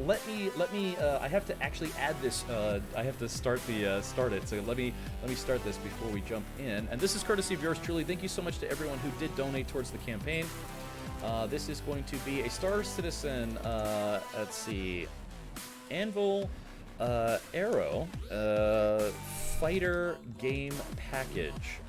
let me. I have to actually add this. I have to start it. So let me start this before we jump in. And this is courtesy of yours truly. Thank you so much to everyone who did donate towards the campaign. This is going to be a Star Citizen. Let's see, Anvil, Arrow, fighter game package.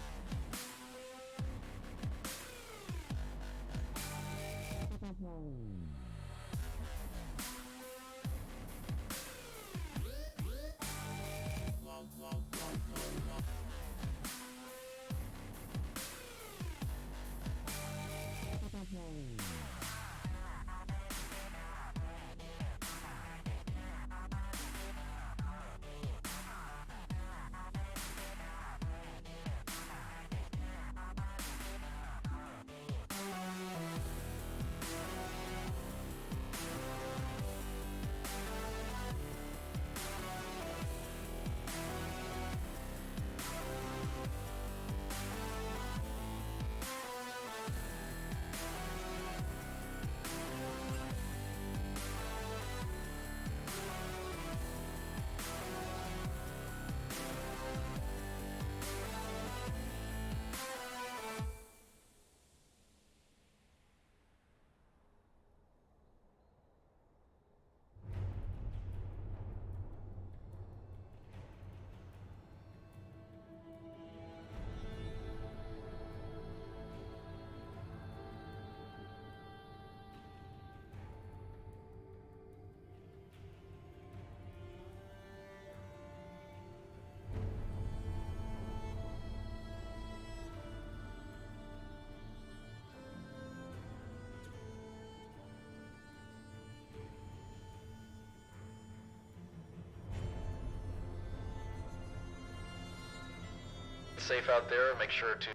Safe out there, make sure to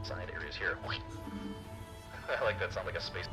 side areas here. I like that sound like a space.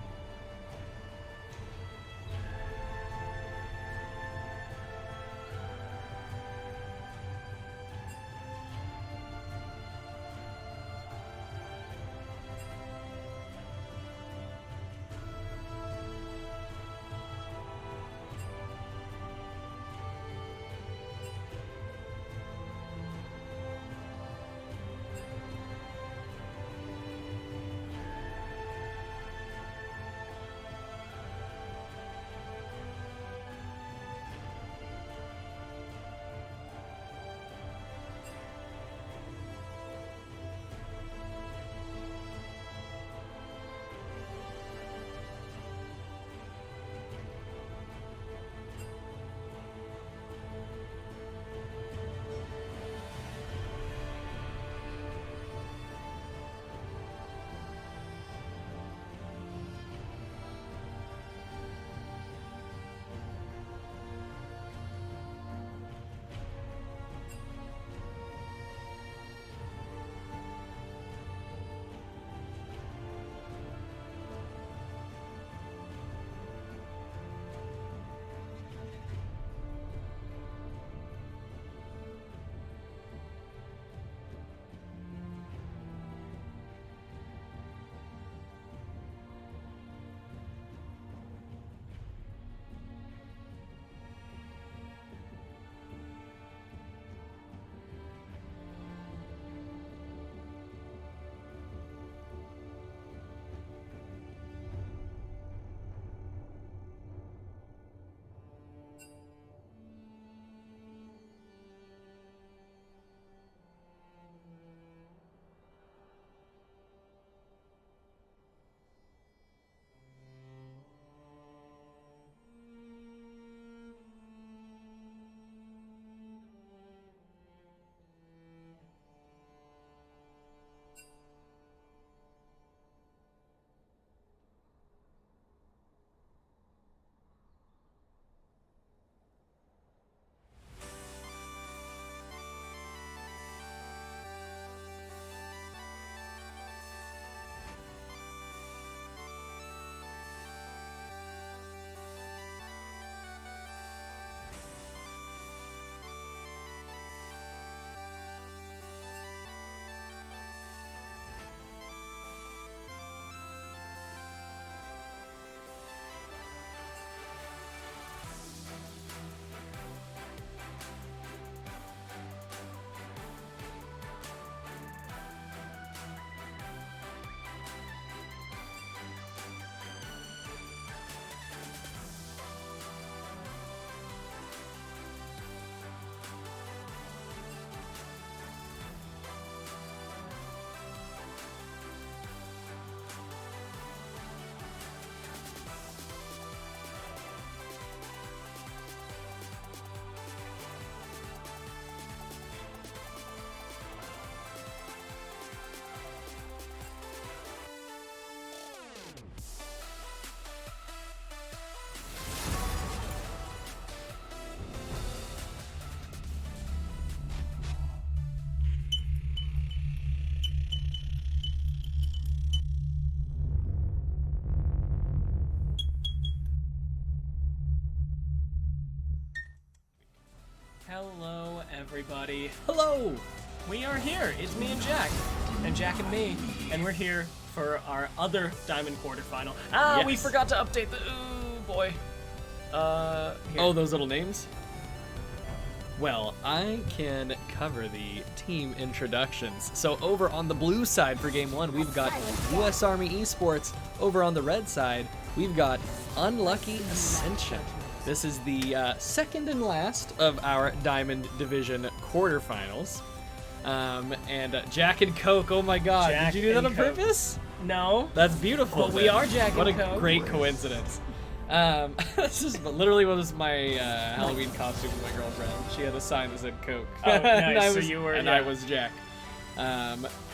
Hello, everybody. Hello! We are here. It's me and Jack. And Jack and me. And we're here for our other Diamond quarterfinal. Ah, Yes. we forgot to update the... Ooh, boy. Here. Oh, those little names? Well, I can cover the team introductions. So over on the blue side for Game 1, we've got US Army Esports. Over on the red side, we've got Unlucky Ascension. This is the second and last of our Diamond Division quarterfinals. And Jack and Coke, oh my god, Jack did you do that and on Coke. purpose? No. That's beautiful. But we man. are Jack What and a Coke. great coincidence. This is literally what was my Halloween costume with my girlfriend. She had a sign that said Coke. Oh, and nice. So was, you were, and yeah. I was Jack. Oh,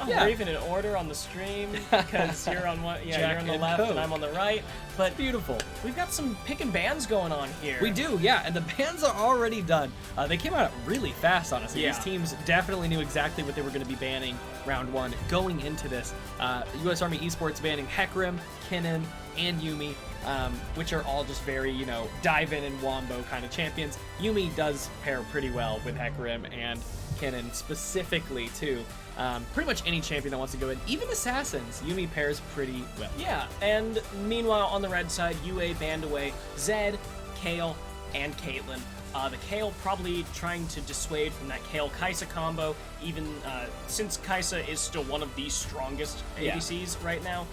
yeah. we're even in order on the stream because you're on one, yeah, Jack you're on the and left Coke. and I'm on the right. But Beautiful. we've got some picking bands going on here. We do, yeah, and the bans are already done. They came out really fast, honestly. Yeah. These teams definitely knew exactly what they were going to be banning round 1 going into this. US Army Esports banning Hecarim, Kennen, and Yuumi, which are all just very, dive in and wombo kind of champions. Yuumi does pair pretty well with Hecarim and Kennen specifically, too. Pretty much any champion that wants to go in, even Assassins, Yuumi pairs pretty well. Yeah, and meanwhile on the red side, UA banned away Zed, Kale, and Caitlyn. The Kale probably trying to dissuade from that Kale-Kaisa combo, even since Kaisa is still one of the strongest ADCs right now.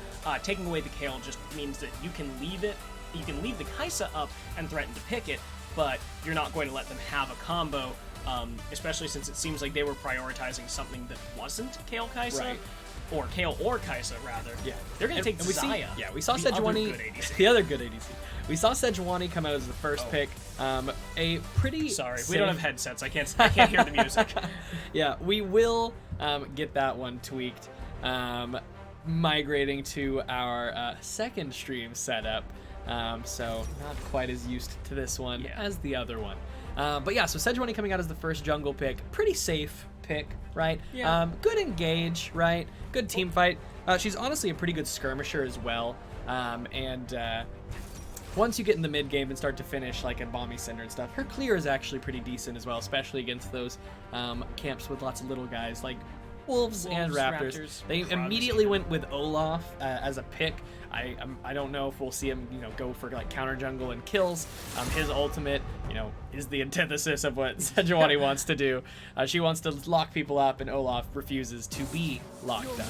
Taking away the Kale just means that you can leave it, you can leave the Kaisa up and threaten to pick it, but you're not going to let them have a combo, especially since it seems like they were prioritizing something that wasn't Kale-Kaisa. Right. Or Kale or Kaisa, rather. Yeah. They're going to take we see, Zaya. we saw the Sejuani. other good ADC. The other good ADC. We saw Sejuani come out as the first pick. A pretty Sorry, safe... we don't have headsets. I can't hear the music. Yeah, we will get that one tweaked. Migrating to our second stream setup. So not quite as used to this one as the other one. But yeah, so Sejuani coming out as the first jungle pick. Pretty safe pick, right? Yeah. Good engage, right? Good team fight. She's honestly a pretty good skirmisher as well. Once you get in the mid game and start to finish like in Bomby Cinder and stuff, her clear is actually pretty decent as well, especially against those camps with lots of little guys like Wolves and Raptors. They immediately went with Olaf as a pick. I don't know if we'll see him, go for like counter jungle and kills. His ultimate, is the antithesis of what Sejuani wants to do. She wants to lock people up, and Olaf refuses to be locked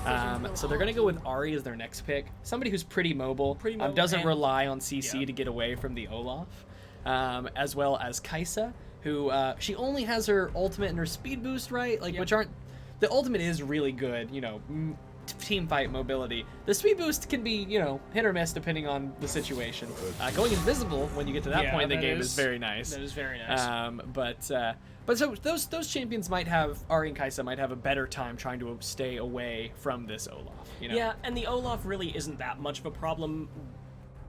up. So they're gonna go with Ahri as their next pick. Somebody who's pretty mobile, doesn't and- rely on CC to get away from the Olaf, as well as Kaisa, who she only has her ultimate and her speed boost, right? Which aren't. The ultimate is really good, team fight mobility. The speed boost can be, hit or miss depending on the situation. Going invisible when you get to that point in the game is very nice. That is very nice. But so those champions might have, Ahri and Kaisa might have a better time trying to stay away from this Olaf. Yeah, and the Olaf really isn't that much of a problem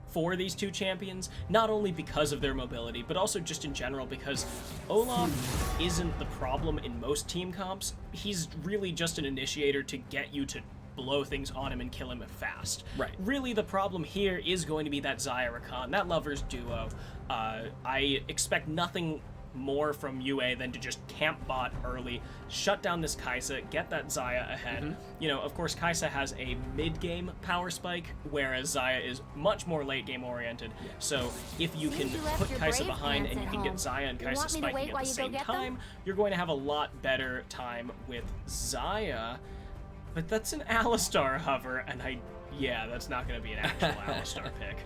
for these two champions, not only because of their mobility, but also just in general because Olaf isn't the problem in most team comps. He's really just an initiator to get you to blow things on him and kill him fast. Right. Really, the problem here is going to be that Zaya Rakan, that lovers duo. I expect nothing more from UA than to just camp bot early, shut down this Kaisa, get that Zaya ahead. Of course, Kaisa has a mid-game power spike, whereas Zaya is much more late-game oriented. So if you can put Kaisa behind and you can get Zaya and Kaisa spiking at the same time, you're going to have a lot better time with Zaya. But that's an Alistar hover, and that's not going to be an actual Alistar pick.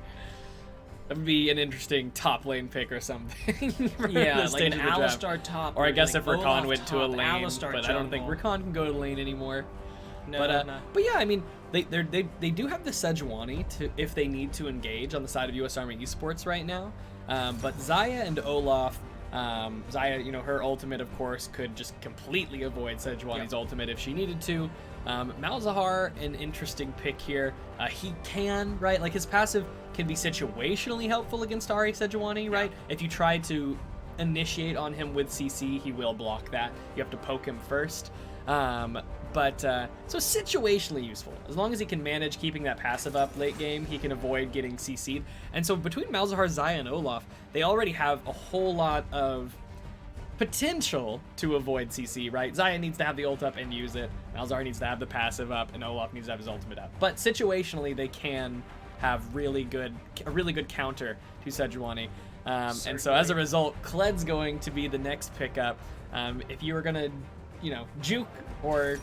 That would be an interesting top lane pick or something. Yeah, like an Alistar top. Or I guess if Olaf Rakan went to a top, lane, Alistar but I don't think jungle. Rakan can go to lane anymore. No, But yeah, I mean, they do have the Sejuani to if they need to engage on the side of US Army Esports right now. But Zaya and Olaf, Zaya, her ultimate of course could just completely avoid Sejuani's ultimate if she needed to. Malzahar, an interesting pick here. He can, right? Like his passive can be situationally helpful against Ahri Sejuani, right? If you try to initiate on him with CC, he will block that. You have to poke him first. So situationally useful. As long as he can manage keeping that passive up late game, he can avoid getting CC'd. And so between Malzahar, Zaya, and Olaf, they already have a whole lot of potential to avoid CC, right? Xayah needs to have the ult up and use it. Malzahar needs to have the passive up, and Olaf needs to have his ultimate up. But situationally, they can have a really good counter to Sejuani. And so as a result, Kled's going to be the next pickup. If you were gonna, juke or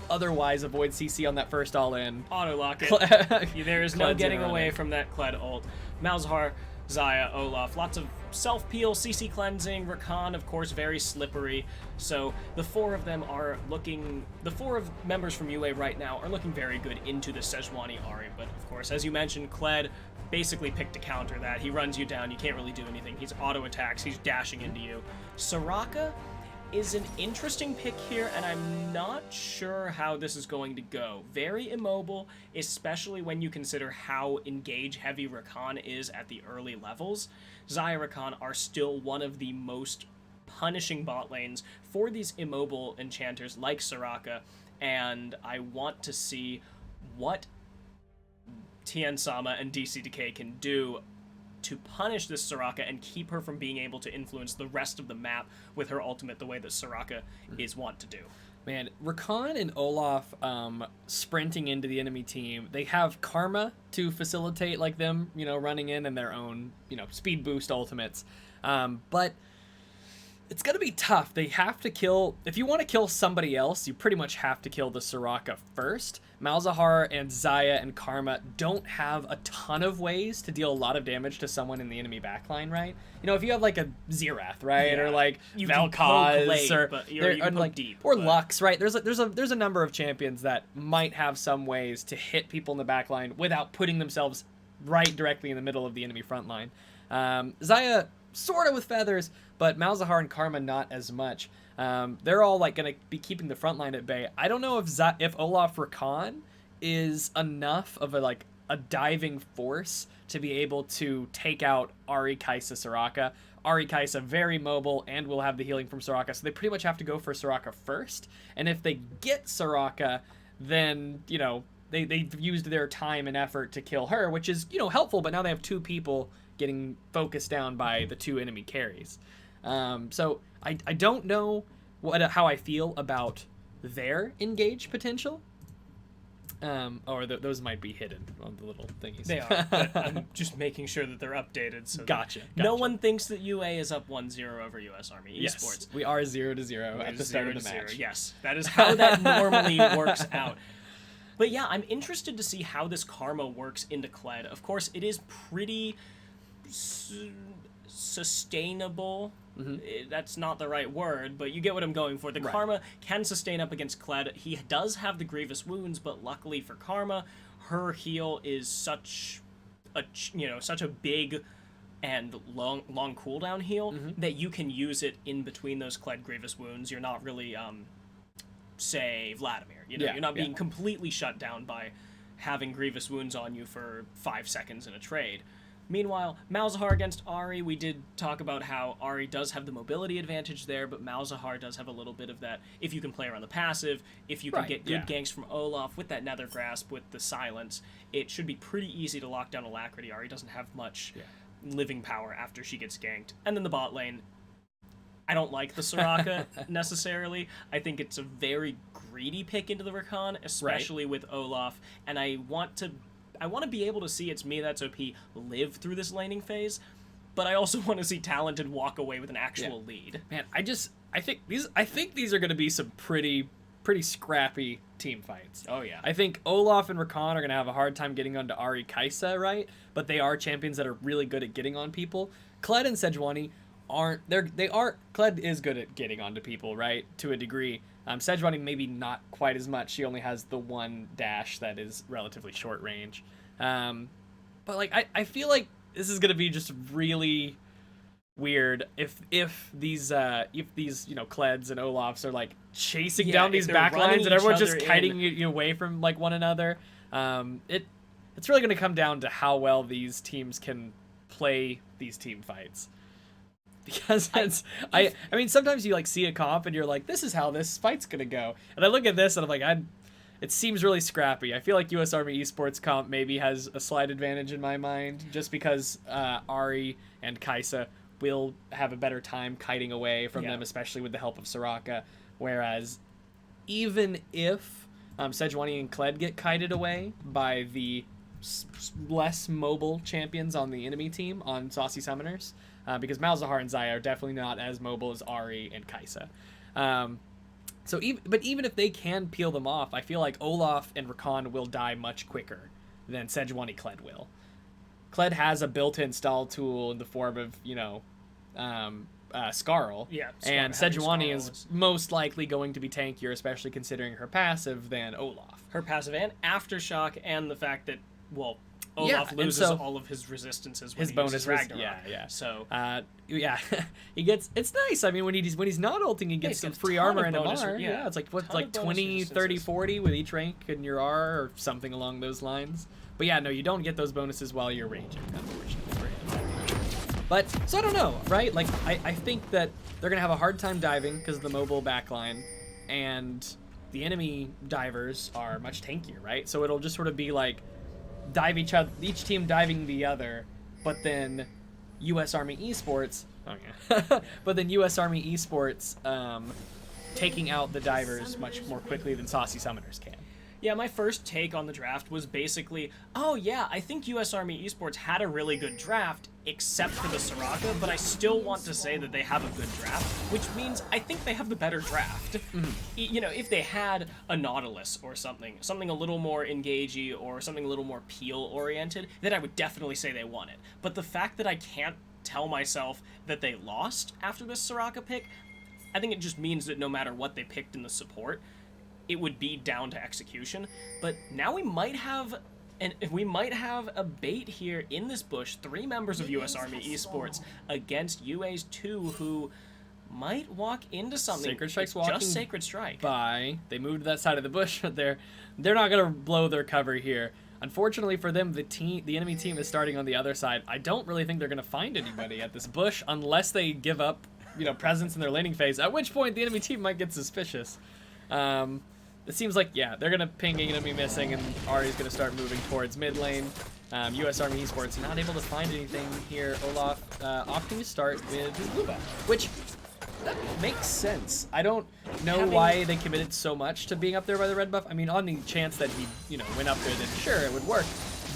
otherwise avoid CC on that first all-in, Auto lock it. There is no Kled's getting running. away from that Kled ult. Malzahar, Xayah, Olaf, lots of self-peel, CC cleansing, Rakan, of course, very slippery. So the four of them are looking, the four of members from UA right now are looking very good into the Sejuani Ahri. But of course, as you mentioned, Kled basically picked to counter that. He runs you down, you can't really do anything. He's auto attacks, he's dashing into you. Soraka is an interesting pick here, and I'm not sure how this is going to go. Very immobile, especially when you consider how engage heavy Rakan is at the early levels. Xayah Rakan are still one of the most punishing bot lanes for these immobile enchanters like Soraka, and I want to see what Tien Sama and DCDK can do to punish this Soraka and keep her from being able to influence the rest of the map with her ultimate the way that Soraka is wont to do. Man, Rakan and Olaf sprinting into the enemy team, they have Karma to facilitate like them, running in and their own, speed boost ultimates. But it's going to be tough. They have to kill, if you want to kill somebody else, you pretty much have to kill the Soraka first. Malzahar and Xayah and Karma don't have a ton of ways to deal a lot of damage to someone in the enemy backline, right? If you have like a Xerath, right? Yeah. Or like You can poke Vel'Koz late, or but you can poke deep, or but- Lux, right? There's a number of champions that might have some ways to hit people in the backline without putting themselves right directly in the middle of the enemy front line. Xayah sort of with feathers, but Malzahar and Karma not as much. They're all like going to be keeping the front line at bay. I don't know if Olaf Rakan is enough of a diving force to be able to take out Ahri, Kai'Sa, Soraka. Ahri, Kai'Sa very mobile and will have the healing from Soraka, so they pretty much have to go for Soraka first. And if they get Soraka, then they've used their time and effort to kill her, which is helpful. But now they have two people getting focused down by the two enemy carries. So I don't know how I feel about their engage potential. Those might be hidden on the little thingies. They are, but I'm just making sure that they're updated. So that Gotcha. no one thinks that UA is up 1-0 over US Army Yes, Esports. we are 0-0 at the start of the 0-0. match. Yes, that is how that normally works out. But yeah, I'm interested to see how this Karma works into Kled. Of course, it is pretty sustainable. That's not the right word, but you get what I'm going for. The Right. Karma can sustain up against Kled. He does have the grievous wounds, but luckily for Karma, her heal is such a big and long cooldown heal that you can use it in between those Kled grievous wounds. You're not really say Vladimir. You're not being completely shut down by having grievous wounds on you for 5 seconds in a trade. Meanwhile, Malzahar against Ahri, we did talk about how Ahri does have the mobility advantage there, but Malzahar does have a little bit of that. If you can play around the passive, if you can Right, get good yeah. ganks from Olaf with that Nether Grasp, with the silence, it should be pretty easy to lock down Alacrity. Ahri doesn't have much living power after she gets ganked. And then the bot lane, I don't like the Soraka necessarily. I think it's a very greedy pick into the Rakan, especially with Olaf, and I want to be able to see It's Me That's OP live through this laning phase, but I also want to see Talented walk away with an actual lead. Man, I think these are going to be some pretty scrappy team fights. Oh yeah. I think Olaf and Rakan are going to have a hard time getting onto Ahri, Kai'Sa, right? But they are champions that are really good at getting on people. Kled and Sejuani aren't. Kled is good at getting onto people, right? To a degree. Sejuani maybe not quite as much. She only has the one dash that is relatively short range. But I feel like this is gonna be just really weird if these Kleds and Olafs are chasing down these if they're back running lines and everyone's each just other kiting you away from one another. It's really gonna come down to how well these teams can play these team fights. Because I mean, sometimes you see a comp and you're like, this is how this fight's gonna go. And I look at this and I'm like, it seems really scrappy. I feel like US Army Esports comp maybe has a slight advantage in my mind, just because Ahri and Kai'Sa will have a better time kiting away from them, especially with the help of Soraka. Whereas even if Sejuani and Kled get kited away by the less mobile champions on the enemy team on Saucy Summoners, because Malzahar and Xayah are definitely not as mobile as Ahri and Kai'Sa. But even if they can peel them off, I feel like Olaf and Rakan will die much quicker than Sejuani Kled will. Kled has a built-in stall tool in the form of, Skarl. Yeah, and Sejuani is most likely going to be tankier, especially considering her passive, than Olaf. Her passive and Aftershock, and the fact that, Olaf loses all of his resistances when his he bonus uses Ragnarok. Yeah. So he gets. It's nice. I mean, when he's not ulting, he gets some free armor and MR. Yeah, it's like 20, 30, 40 with each rank in your R or something along those lines. But yeah, no, you don't get those bonuses while you're raging, unfortunately for him. But so I don't know, right? Like I think that they're gonna have a hard time diving because of the mobile backline, and the enemy divers are much tankier, right? So it'll just sort of be like dive each team diving the other, but then U.S. Army Esports. But then U.S. Army Esports taking out the divers much more quickly than Saucy Summoners can. Yeah, my first take on the draft was basically, I think U.S. Army Esports had a really good draft, except for the Soraka, but I still want to say that they have a good draft, which means I think they have the better draft. Mm-hmm. If they had a Nautilus or something a little more engagey or something a little more peel-oriented, then I would definitely say they won it. But the fact that I can't tell myself that they lost after this Soraka pick, I think it just means that no matter what they picked in the support, it would be down to execution. But now we might have a bait here in this bush. 3 members of U.S. Army Esports against UA's 2 who might walk into something. Sacred Strike's walking just Sacred Strike. They moved to that side of the bush, but they're not gonna blow their cover here. Unfortunately for them, the enemy team is starting on the other side. I don't really think they're gonna find anybody at this bush unless they give up, presence in their laning phase. At which point the enemy team might get suspicious. It seems like, they're going to ping enemy missing, and Ahri's going to start moving towards mid lane. U.S. Army Esports not able to find anything here. Olaf opting to start with his blue buff, which that makes sense. I don't know why they committed so much to being up there by the red buff. I mean, on the chance that he, went up there, then sure, it would work.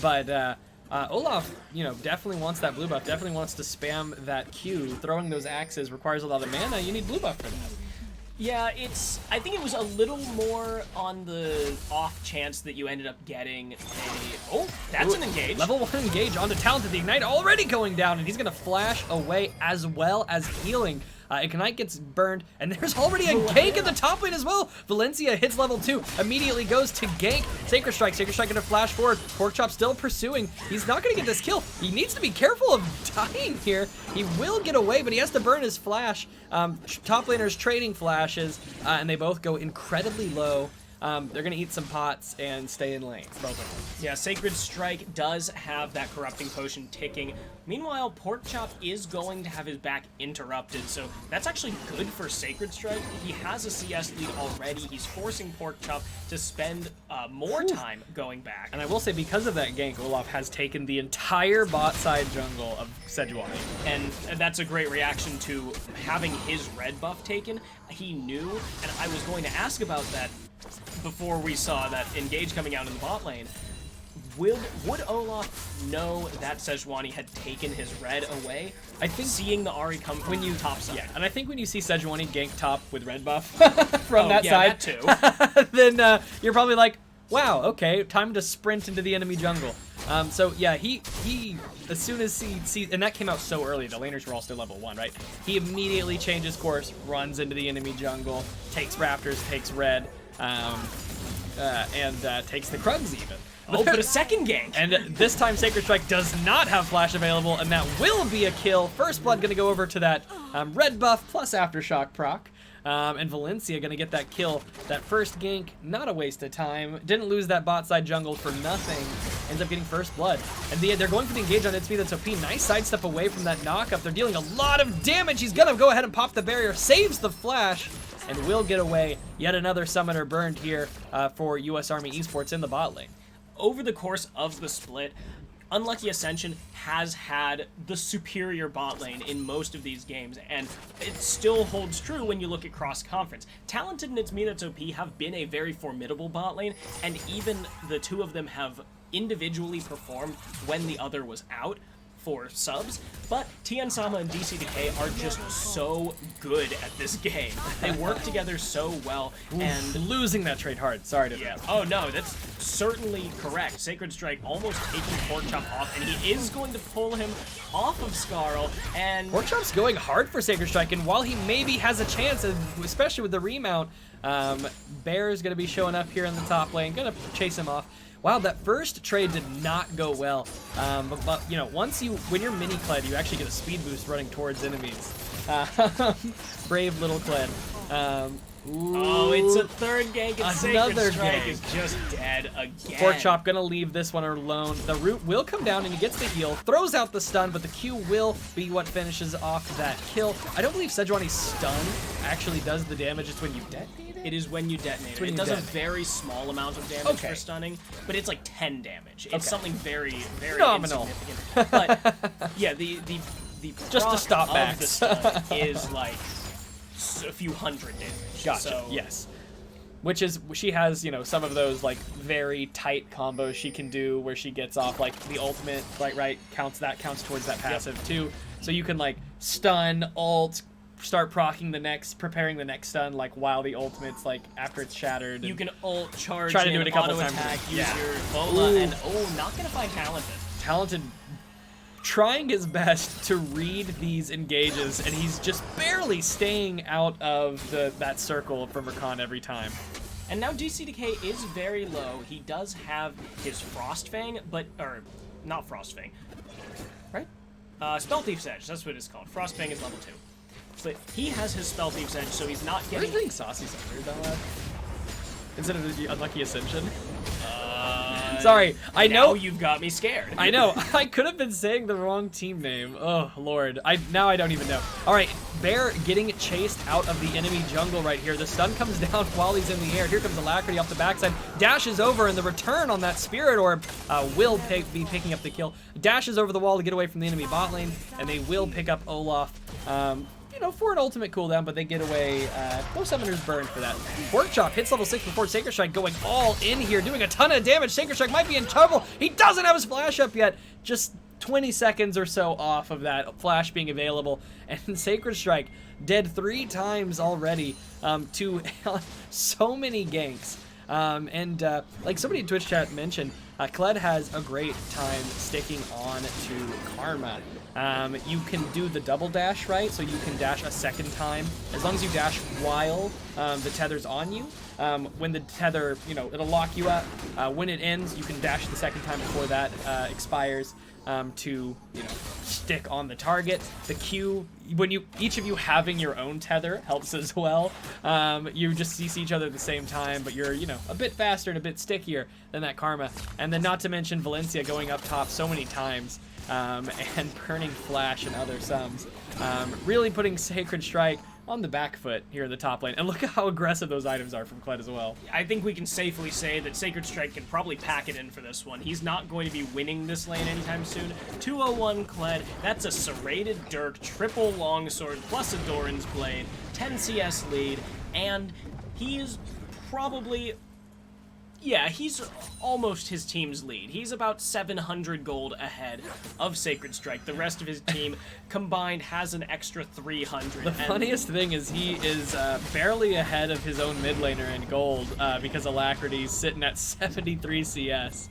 But Olaf, definitely wants that blue buff, definitely wants to spam that Q. Throwing those axes requires a lot of mana. You need blue buff for that. Yeah, I think it was a little more on the off chance that you ended up getting that's an engage. Level 1 engage onto Talented. The Ignite already going down, and he's going to flash away as well as healing. Ignite gets burned, and there's already a gank in the top lane as well. Valencia hits level 2, immediately goes to gank. Sacred Strike going to flash forward. Porkchop still pursuing. He's not going to get this kill. He needs to be careful of dying here. He will get away, but he has to burn his flash. Top laners trading flashes, and they both go incredibly low. They're going to eat some pots and stay in lane, both of them. Yeah, Sacred Strike does have that Corrupting Potion ticking. Meanwhile, Porkchop is going to have his back interrupted, so that's actually good for Sacred Strike. He has a CS lead already. He's forcing Porkchop to spend more time going back. And I will say, because of that gank, Olaf has taken the entire bot side jungle of Sejuani. And that's a great reaction to having his red buff taken. He knew, and I was going to ask about that before we saw that engage coming out in the bot lane. Would Olaf know that Sejuani had taken his red away? I think seeing the Ahri come from top side. Yeah, and I think when you see Sejuani gank top with red buff from that side, that too. then you're probably like, wow, okay, time to sprint into the enemy jungle. So yeah, he as soon as he sees, and that came out so early, the laners were all still level 1, right? He immediately changes course, runs into the enemy jungle, takes Raptors, takes red, and takes the Krugs even. But a second gank. And this time Sacred Strike does not have flash available, and that will be a kill. First Blood going to go over to that red buff plus Aftershock proc. And Valencia going to get that kill. That first gank, not a waste of time. Didn't lose that bot side jungle for nothing. Ends up getting First Blood. And they're going for the engage on Itsme. That's OP. Nice sidestep away from that knockup. They're dealing a lot of damage. He's going to go ahead and pop the barrier. Saves the flash. And will get away. Yet another summoner burned here for U.S. Army Esports in the bot lane. Over the course of the split, Unlucky Ascension has had the superior bot lane in most of these games, and it still holds true when you look at cross-conference. Talented and It's Me That's OP have been a very formidable bot lane, and even the two of them have individually performed when the other was out for subs, but Tien Sama and DCDK are just so good at this game. They work together so well, and losing that trade hard. Sorry to oh no, that's certainly correct. Sacred Strike almost taking Porkchop off, and he is going to pull him off of Skarl, and Porkchop's going hard for Sacred Strike, and while he maybe has a chance, especially with the remount, Bear is going to be showing up here in the top lane, going to chase him off. Wow, that first trade did not go well. But you know, when you're mini Kled, you actually get a speed boost running towards enemies. Brave little Kled. Oh, it's a third gank, and Another Sacred Strike gank. is just dead again. Porkchop gonna leave this one alone. The root will come down and he gets the heal, throws out the stun, but the Q will be what finishes off that kill. I don't believe Sejuani's stun actually does the damage. It's when you detonate it? It is when you detonate it. when It you does a detonate. very small amount of damage Okay. for stunning, but it's like 10 damage. It's Okay. something very, very Nominal. insignificant. But yeah, the Just to proc stop of backs. the stun is like a few hundred damage. Gotcha. So, Yes. Which is, she has, you know, some of those like very tight combos she can do where she gets off like the ultimate, right, counts towards that passive too. So you can like stun, ult, start proccing preparing the next stun like while the ultimate's like after it's shattered. You can ult, charge, Try to do in, it a couple auto times. attack, use Yeah. your bola, Ooh. and not gonna find Talented. Talented trying his best to read these engages, and he's just barely staying out of that circle from Rakan every time. And now DCDK is very low. He does have his Frost Fang, or not Frost Fang, Right? Spell Thief's Edge, that's what it's called. Frost Fang is level 2. But he has his Spell Thief's Edge, so he's not Where's getting... getting saucy somewhere about that? Instead of the Unlucky Ascension? Sorry, I Now know. you've got me scared. I know. I could have been saying the wrong team name. Oh, Lord. Now I don't even know. All right, Bear getting chased out of the enemy jungle right here. The stun comes down while he's in the air. Here comes Alacrity off the backside. Dashes over, and the return on that Spirit Orb will be picking up the kill. Dashes over the wall to get away from the enemy bot lane, and they will pick up Olaf. You know, for an ultimate cooldown, but they get away. No summoners burned for that. Porkchop hits level 6 before Sacred Strike going all in here, doing a ton of damage. Sacred Strike might be in trouble. He doesn't have his flash up yet. Just 20 seconds or so off of that flash being available. And Sacred Strike dead 3 times already to so many ganks. Like somebody in Twitch chat mentioned, Kled has a great time sticking on to Karma. You can do the double dash, right? So you can dash a second time. As long as you dash while the tether's on you. When the tether, you know, it'll lock you up. When it ends, you can dash the second time before that expires to, you know, stick on the target. The Q, when each of you having your own tether helps as well. You just CC each other at the same time, but you're, you know, a bit faster and a bit stickier than that Karma. And then not to mention Valencia going up top so many times. And burning Flash and other sums. Really putting Sacred Strike on the back foot here in the top lane. And look at how aggressive those items are from Kled as well. I think we can safely say that Sacred Strike can probably pack it in for this one. He's not going to be winning this lane anytime soon. 201 Kled, that's a serrated Dirk, triple longsword, plus a Doran's Blade, 10 CS lead, and he is probably... Yeah, he's almost his team's lead. He's about 700 gold ahead of Sacred Strike. The rest of his team combined has an extra 300. The funniest thing is he is barely ahead of his own mid laner in gold because Alacrity's sitting at 73 CS.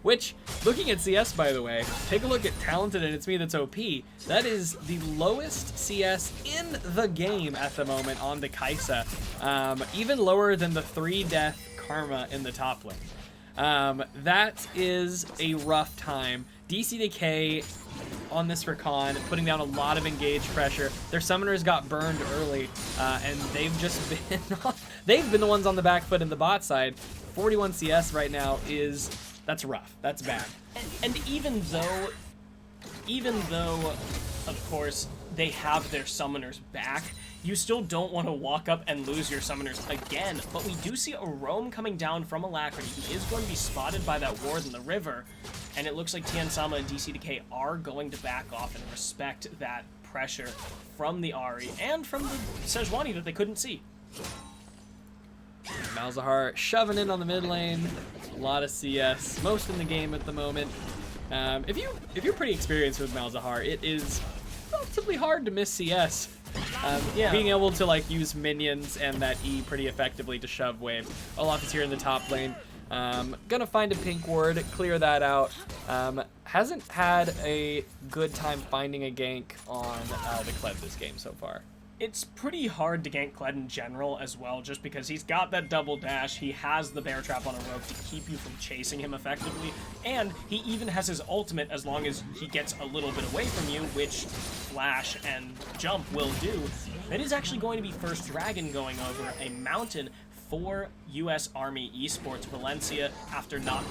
Which, looking at CS, by the way, take a look at Talented and It's Me That's OP. That is the lowest CS in the game at the moment on the KAIJU. Even lower than the 3-death Karma in the top lane. That is a rough time. DCDK on this Rakan, putting down a lot of engaged pressure. Their summoners got burned early, and they've just been they've been the ones on the back foot in the bot side. 41 CS right now that's rough. That's bad. And even though, of course, they have their summoners back, you still don't want to walk up and lose your summoners again. But we do see a roam coming down from Alacrity. He is going to be spotted by that ward in the river. And it looks like Tien Sama and DCDK are going to back off and respect that pressure from the Ahri and from the Sejuani that they couldn't see. Malzahar shoving in on the mid lane. A lot of CS, most in the game at the moment. If you're pretty experienced with Malzahar, it is relatively hard to miss CS. Yeah. Being able to like use minions and that E pretty effectively to shove wave. Olaf is here in the top lane. Gonna find a pink ward, clear that out. Hasn't had a good time finding a gank on the Kled this game so far. It's pretty hard to gank Kled in general as well, just because he's got that double dash, he has the bear trap on a rope to keep you from chasing him effectively, and he even has his ultimate as long as he gets a little bit away from you, which Flash and Jump will do. It is actually going to be first Dragon going over a mountain for U.S. Army Esports Valencia after not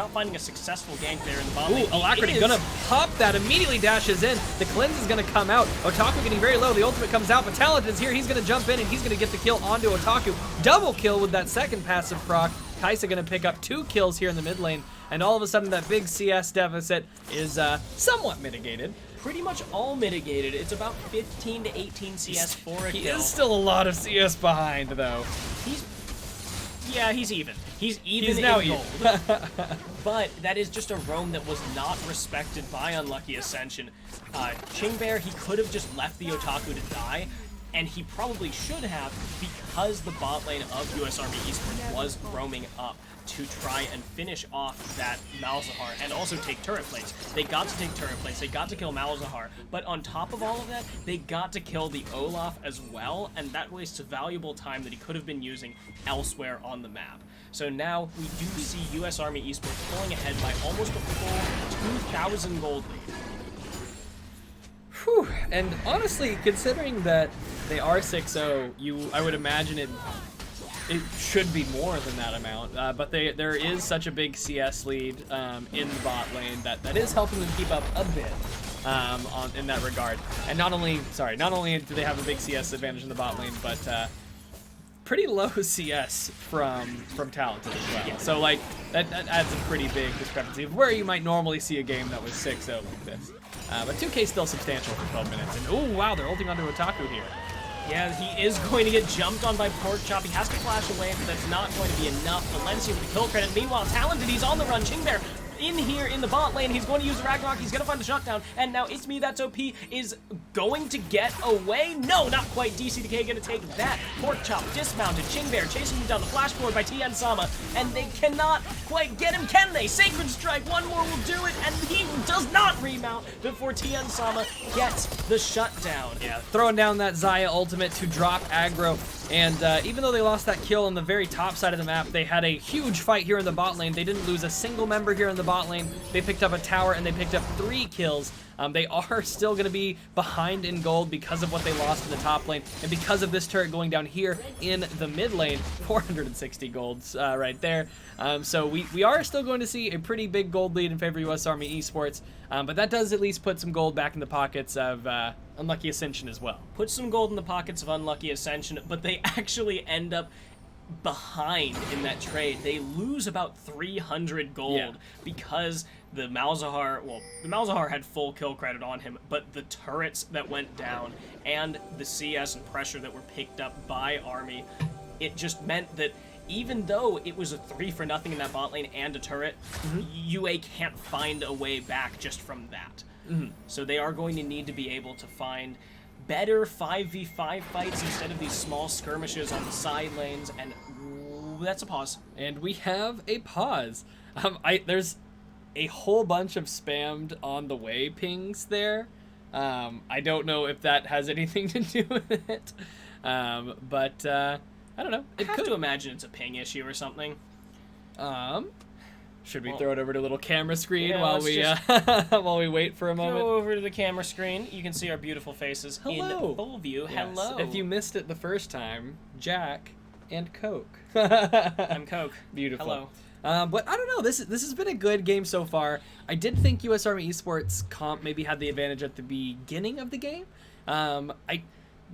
finding a successful gank there in the bot lane. Ooh, Alacrity gonna pop that, immediately dashes in. The cleanse is gonna come out. Otaku getting very low, the ultimate comes out, but Talented is here. He's gonna jump in and he's gonna get the kill onto Otaku. Double kill with that second passive proc. KAIJU gonna pick up 2 kills here in the mid lane, and all of a sudden that big CS deficit is somewhat mitigated. Pretty much all mitigated. It's about 15 to 18 CS for a He kill. is still a lot of CS behind though. He's even. He's now in even. gold. But that is just a roam that was not respected by Unlucky Ascension. Chingbear, he could have just left the Otaku to die, and he probably should have, because the bot lane of US Army Esports was roaming up to try and finish off that Malzahar and also take turret plates. They got to take turret plates, they got to kill Malzahar, but on top of all of that, they got to kill the Olaf as well, and that wastes valuable time that he could have been using elsewhere on the map. So now we do see US Army Esports pulling ahead by almost a full 2,000 gold lead. Whew. And honestly, considering that they are 6-0, I would imagine it should be more than that amount. But there is such a big CS lead in the bot lane that is helping them keep up a bit in that regard. And not only do they have a big CS advantage in the bot lane, but pretty low CS from Talented as well. Yeah. So like that adds a pretty big discrepancy of where you might normally see a game that was 6-0 like this. But 2K still substantial for 12 minutes. And oh wow, they're ulting onto Otaku here. Yeah, he is going to get jumped on by Pork Chop. He has to flash away, but that's not going to be enough. Valencia with the kill credit. Meanwhile, Talented, he's on the run. Chingbear in here in the bot lane. He's going to use the Ragnarok. He's going to find the shutdown. And now It's Me That's OP is going to get away. No, not quite. DCDK going to take that. Pork Chop dismounted. Chingbear chasing him down the flash forward by Tien Sama. And they cannot quite get him, can they? Sacred Strike. One more will do it. And he does not remount before Tien Sama gets the shutdown. Yeah, throwing down that Xayah ultimate to drop aggro. And even though they lost that kill on the very top side of the map, they had a huge fight here in the bot lane. They didn't lose a single member here in the bot lane. They picked up a tower and they picked up 3 kills. They are still going to be behind in gold because of what they lost in the top lane and because of this turret going down here in the mid lane. 460 golds right there. So we are still going to see a pretty big gold lead in favor of US Army Esports, but that does at least put some gold back in the pockets of Unlucky Ascension as well. Put some gold in the pockets of Unlucky Ascension, but they actually end up behind in that trade. They lose about 300 gold because the Malzahar had full kill credit on him, but the turrets that went down and the CS and pressure that were picked up by Army, it just meant that even though it was a 3-for-0 in that bot lane and a turret, UA can't find a way back just from that. So they are going to need to be able to find better 5v5 fights instead of these small skirmishes on the side lanes, and that's a pause. And we have a pause. There's a whole bunch of spammed on the way pings there. I don't know if that has anything to do with it, but I don't know. I have to imagine it's a ping issue or something. Should we throw it over to a little camera screen Yeah, while we while we wait for a moment? Go over to the camera screen. You can see our beautiful faces in full view. Yes. Hello. If you missed it the first time, Jack and Coke. I'm Coke. Beautiful. Hello. But I don't know. This has been a good game so far. I did think US Army Esports comp maybe had the advantage at the beginning of the game.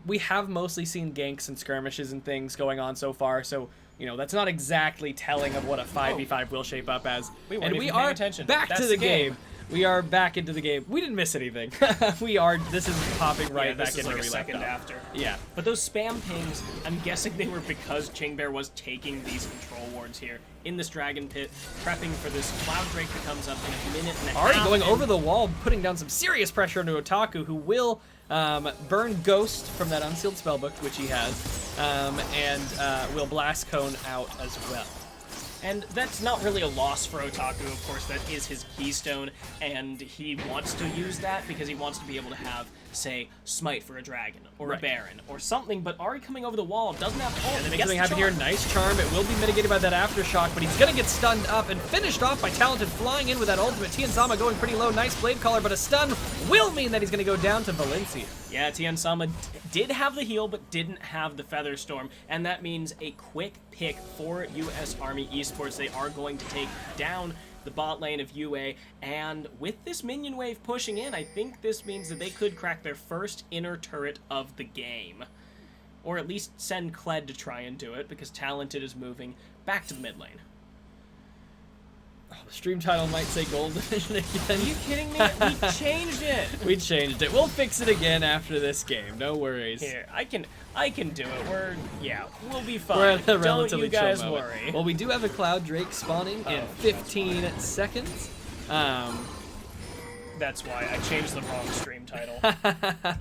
We have mostly seen ganks and skirmishes and things going on so far, so you know, that's not exactly telling of what a 5v5 will shape up as. We weren't And even we paying are attention. back That's to the the game. game. We are back into the game. We didn't miss anything. This is popping right this back is in like where a we left second off. after. Yeah. But those spam pings, I'm guessing they were because Chingbear was taking these control wards here in this Dragon Pit, prepping for this Cloud Drake that comes up in a minute and a Already half. going and over the wall, putting down some serious pressure into Otaku, who will burn Ghost from that unsealed spellbook, which he has, and will Blast Cone out as well. And that's not really a loss for Otaku, of course, that is his keystone, and he wants to use that because he wants to be able to have, say, Smite for a dragon, or a Baron, or something, but Ari coming over the wall doesn't have ult. And then Gets something the happen here, charm. nice charm. It will be mitigated by that Aftershock, but he's gonna get stunned up and finished off by Talented flying in with that ultimate. Tien Sama going pretty low, nice Blade Caller, but a stun will mean that he's gonna go down to Valencia. Yeah, Tien Sama did have the heal, but didn't have the Feather Storm, and that means a quick pick for US Army Esports. They are going to take down the bot lane of UA, and with this minion wave pushing in, I think this means that they could crack their first inner turret of the game. Or at least send Kled to try and do it, because Talented is moving back to the mid lane. The stream title might say Gold Division again. Are you kidding me? We changed it! We changed it. We'll fix it again after this game. No worries. Here, I can do it. We'll be fine. We're at a Don't relatively you guys chill moment. worry. Well, we do have a Cloud Drake spawning in 15 seconds. That's why I changed the wrong stream title.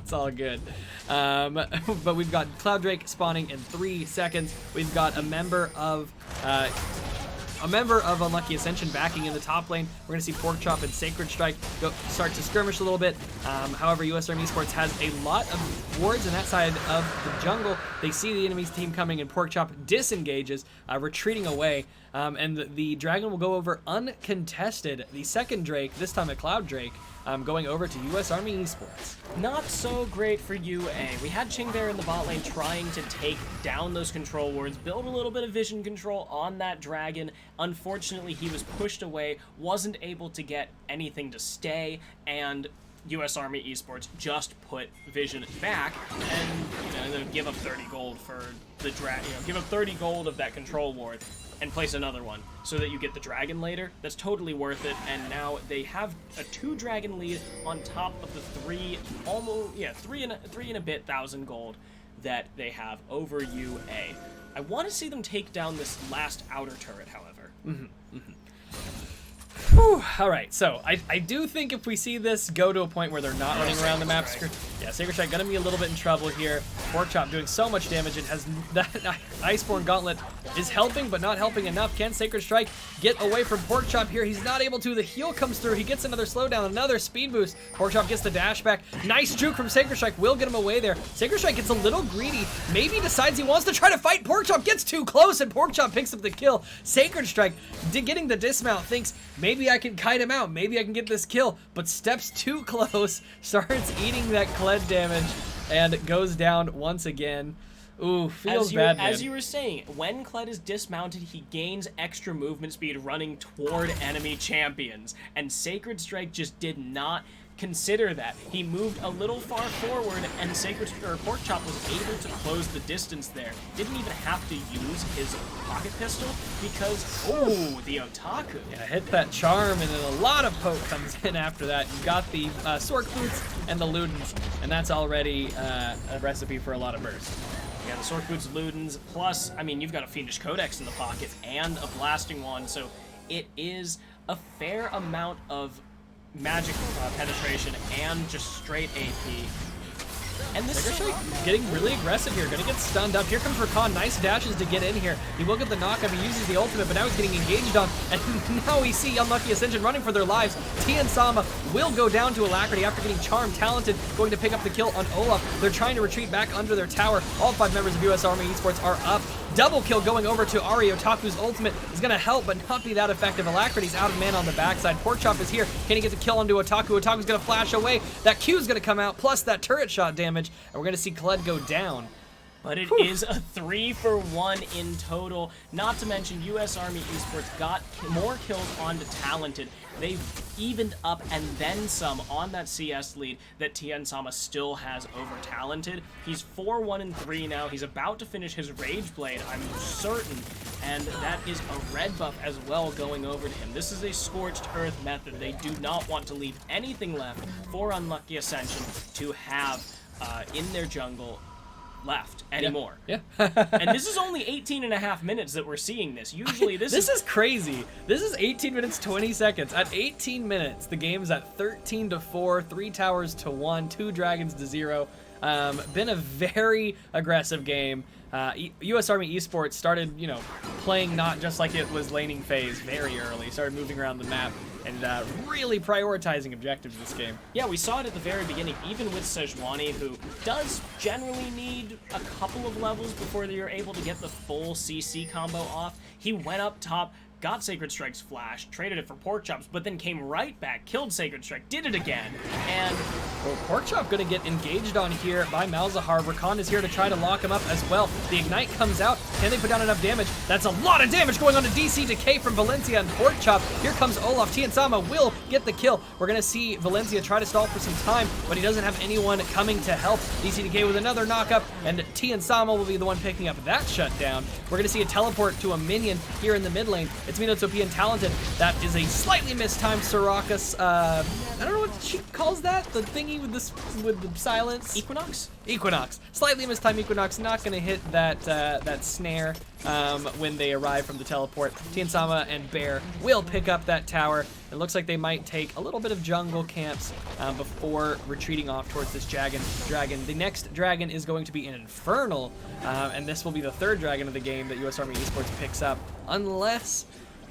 It's all good. But we've got Cloud Drake spawning in 3 seconds. We've got a member of Unlucky Ascension backing in the top lane. We're going to see Porkchop and Sacred Strike start to skirmish a little bit. However, US Army Esports has a lot of wards on that side of the jungle. They see the enemy's team coming, and Porkchop disengages, retreating away. And the Dragon will go over uncontested. The second Drake, this time a Cloud Drake, going over to US Army Esports. Not so great for UA. We had Chingbear in the bot lane trying to take down those control wards, build a little bit of vision control on that dragon. Unfortunately, he was pushed away, wasn't able to get anything to stay, and US Army Esports just put vision back and then give up 30 gold for the dragon. Give up 30 gold of that control ward and place another one so that you get the dragon later. That's totally worth it. And now they have a 2 dragon lead on top of the 3 and a bit thousand gold that they have over UA. I want to see them take down this last outer turret, however. Whew. All right, so I do think if we see this go to a point where they're not running around the map, Sacred Strike gonna be a little bit in trouble here. Porkchop doing so much damage, and has that Iceborne Gauntlet is helping, but not helping enough. Can Sacred Strike get away from Porkchop here? He's not able to. The heal comes through. He gets another slowdown, another speed boost. Porkchop gets the dash back. Nice juke from Sacred Strike. Will get him away there. Sacred Strike gets a little greedy. Maybe decides he wants to try to fight. Porkchop gets too close, and Porkchop picks up the kill. Sacred Strike getting the dismount, thinks maybe I can kite him out. Maybe I can get this kill, but steps too close, starts eating that Kled damage, and goes down once again. Ooh, feels bad, man. As you were saying, when Kled is dismounted, he gains extra movement speed running toward enemy champions, and Sacred Strike just did not consider that. He moved a little far forward, and Porkchop was able to close the distance there. Didn't even have to use his pocket pistol because, oh, the Otaku. Yeah, hit that charm, and then a lot of poke comes in after that. You got the Sork Boots and the Ludens, and that's already a recipe for a lot of burst. Yeah, the Sork Boots, Ludens, plus, I mean, you've got a Fiendish Codex in the pocket and a Blasting Wand, so it is a fair amount of magic penetration and just straight AP. And this is getting really aggressive here. Gonna get stunned up. Here comes Rakan. Nice dashes to get in here. He will get the knockup. He uses the ultimate, but now he's getting engaged on. And now we see Unlucky Ascension running for their lives. Tien Sama will go down to Alacrity after getting charmed. Talented going to pick up the kill on Olaf. They're trying to retreat back under their tower. All 5 members of US Army Esports are up. Double kill going over to Ari. Otaku's ultimate is going to help, but not be that effective. Alacrity's out of mana on the backside. Porkchop is here. Can he get the kill onto Otaku? Otaku's going to flash away. That Q's going to come out, plus that turret shot damage, and we're going to see Kled go down. But it is a 3-for-1 in total. Not to mention, US Army Esports got more kills onto Talented. They've evened up and then some on that CS lead that Tien Sama still has over Talented. He's 4-1-3 now. He's about to finish his Rage Blade, I'm certain. And that is a red buff as well going over to him. This is a Scorched Earth method. They do not want to leave anything left for Unlucky Ascension to have in their jungle left anymore. Yeah. And this is only 18.5 minutes that we're seeing this. Usually this is crazy. This is 18 minutes 20 seconds. At 18 minutes, the game's at 13-4, 3 towers to 1, 2 dragons to 0. Been a very aggressive game. US Army Esports started, playing not just like it was laning phase very early. Started moving around the map and really prioritizing objectives this game. Yeah, we saw it at the very beginning, even with Sejuani, who does generally need a couple of levels before you're able to get the full CC combo off. He went up top, got Sacred Strike's flash, traded it for Pork Chops, but then came right back, killed Sacred Strike, did it again, and... Well, Pork Chop gonna get engaged on here by Malzahar. Rakan is here to try to lock him up as well. The Ignite comes out. Can they put down enough damage? That's a lot of damage going on to DC Decay from Valencia and Pork Chop. Here comes Olaf. Tien Sama will get the kill. We're gonna see Valencia try to stall for some time, but he doesn't have anyone coming to help. DC Decay with another knockup, and Tien Sama will be the one picking up that shutdown. We're gonna see a teleport to a minion here in the mid lane. It's Minotopi and Talented. That is a slightly mistimed Soraka's, I don't know what she calls that, the thingy with the silence. Equinox. Slightly mistimed Equinox, not gonna hit that snare when they arrive from the teleport. Tien Sama and Bear will pick up that tower. It looks like they might take a little bit of jungle camps before retreating off towards this dragon. The next dragon is going to be an Infernal, and this will be the 3rd dragon of the game that US Army Esports picks up, unless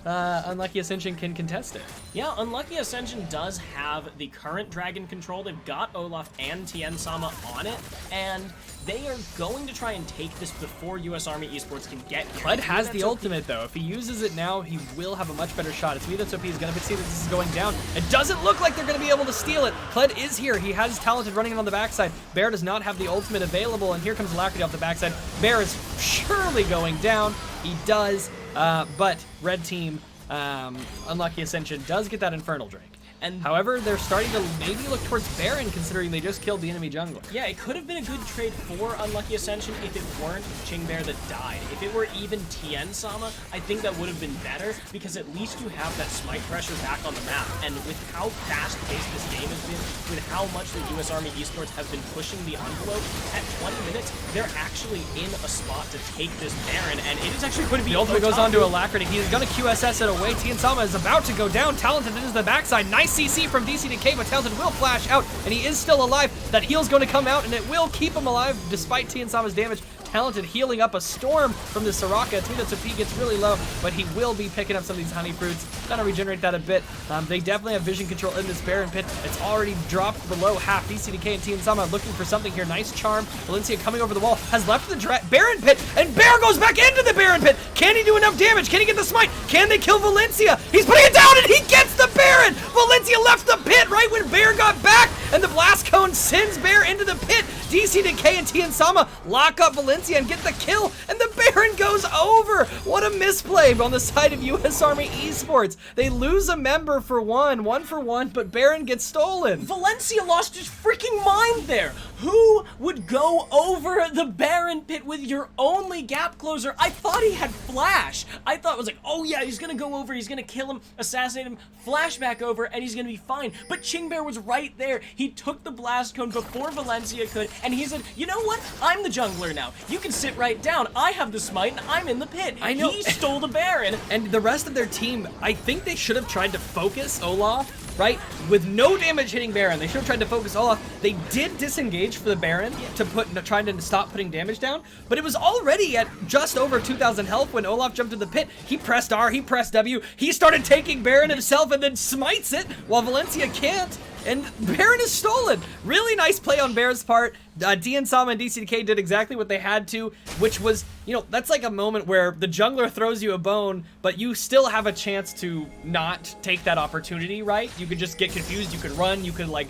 Unlucky Ascension can contest it. Yeah, Unlucky Ascension does have the current dragon control. They've got Olaf and Tien Sama on it, and they are going to try and take this before US Army Esports can get here. Kled has the ultimate, though. If he uses it now, he will have a much better shot. It's Minotopi is going to see that this is going down. It doesn't look like they're going to be able to steal it. Kled is here. He has Talented running in on the backside. Bear does not have the ultimate available, and here comes Alacrity off the backside. Bear is surely going down. He does, but red team, Unlucky Ascension does get that Infernal Drake. And however, they're starting to maybe look towards Baron, considering they just killed the enemy jungler. Yeah, it could have been a good trade for Unlucky Ascension if it weren't Chingbear that died. If it were even Tien Sama, I think that would have been better, because at least you have that smite pressure back on the map. And with how fast-paced this game has been, with how much the US Army Esports has been pushing the envelope, at 20 minutes, they're actually in a spot to take this Baron, and it is actually going to be... The ultimate goes on to Alacrity. He's going to QSS it away. Tien Sama is about to go down. Talented into the backside. Nice CC from DC Decay, but Talented will flash out, and he is still alive. That heal's going to come out, and it will keep him alive despite Tien Sama's damage. Talented healing up a storm from the Soraka. Minotopi gets really low, but he will be picking up some of these honey fruits. Gonna regenerate that a bit. They definitely have vision control in this Baron pit. It's already dropped below half. DCDK and Tien Sama looking for something here. Nice charm. Valencia coming over the wall, has left the Baron pit, and Bear goes back into the Baron pit. Can he do enough damage? Can he get the smite? Can they kill Valencia? He's putting it down, and he gets the Baron! Valencia left the pit right when Bear got back, and the Blast Cone sends Bear into the pit. DCDK and Tien Sama lock up Valencia and get the kill, and the Baron goes over. What a misplay on the side of US Army Esports. They lose a member for one for one, but Baron gets stolen. Valencia lost his freaking mind there. Who would go over the Baron pit with your only gap closer? I thought he had flash. I thought it was like, oh yeah, he's gonna go over, he's gonna kill him, assassinate him, flash back over, and he's gonna be fine. But Chingbear was right there. He took the blast cone before Valencia could, and he said, you know what? I'm the jungler now. You can sit right down. I have the smite, and I'm in the pit. I know. He stole the Baron. And the rest of their team, I think they should have tried to focus Olaf, right? With no damage hitting Baron, they should have tried to focus Olaf. They did disengage for the Baron to trying to stop putting damage down, but it was already at just over 2,000 health when Olaf jumped to the pit. He pressed R, he pressed W, he started taking Baron himself and then smites it while Valencia can't. And Baron is stolen. Really nice play on Bear's part. Tien Sama and DCDK did exactly what they had to, which was, you know, that's like a moment where the jungler throws you a bone, but you still have a chance to not take that opportunity, right? You could just get confused, you could run, you could like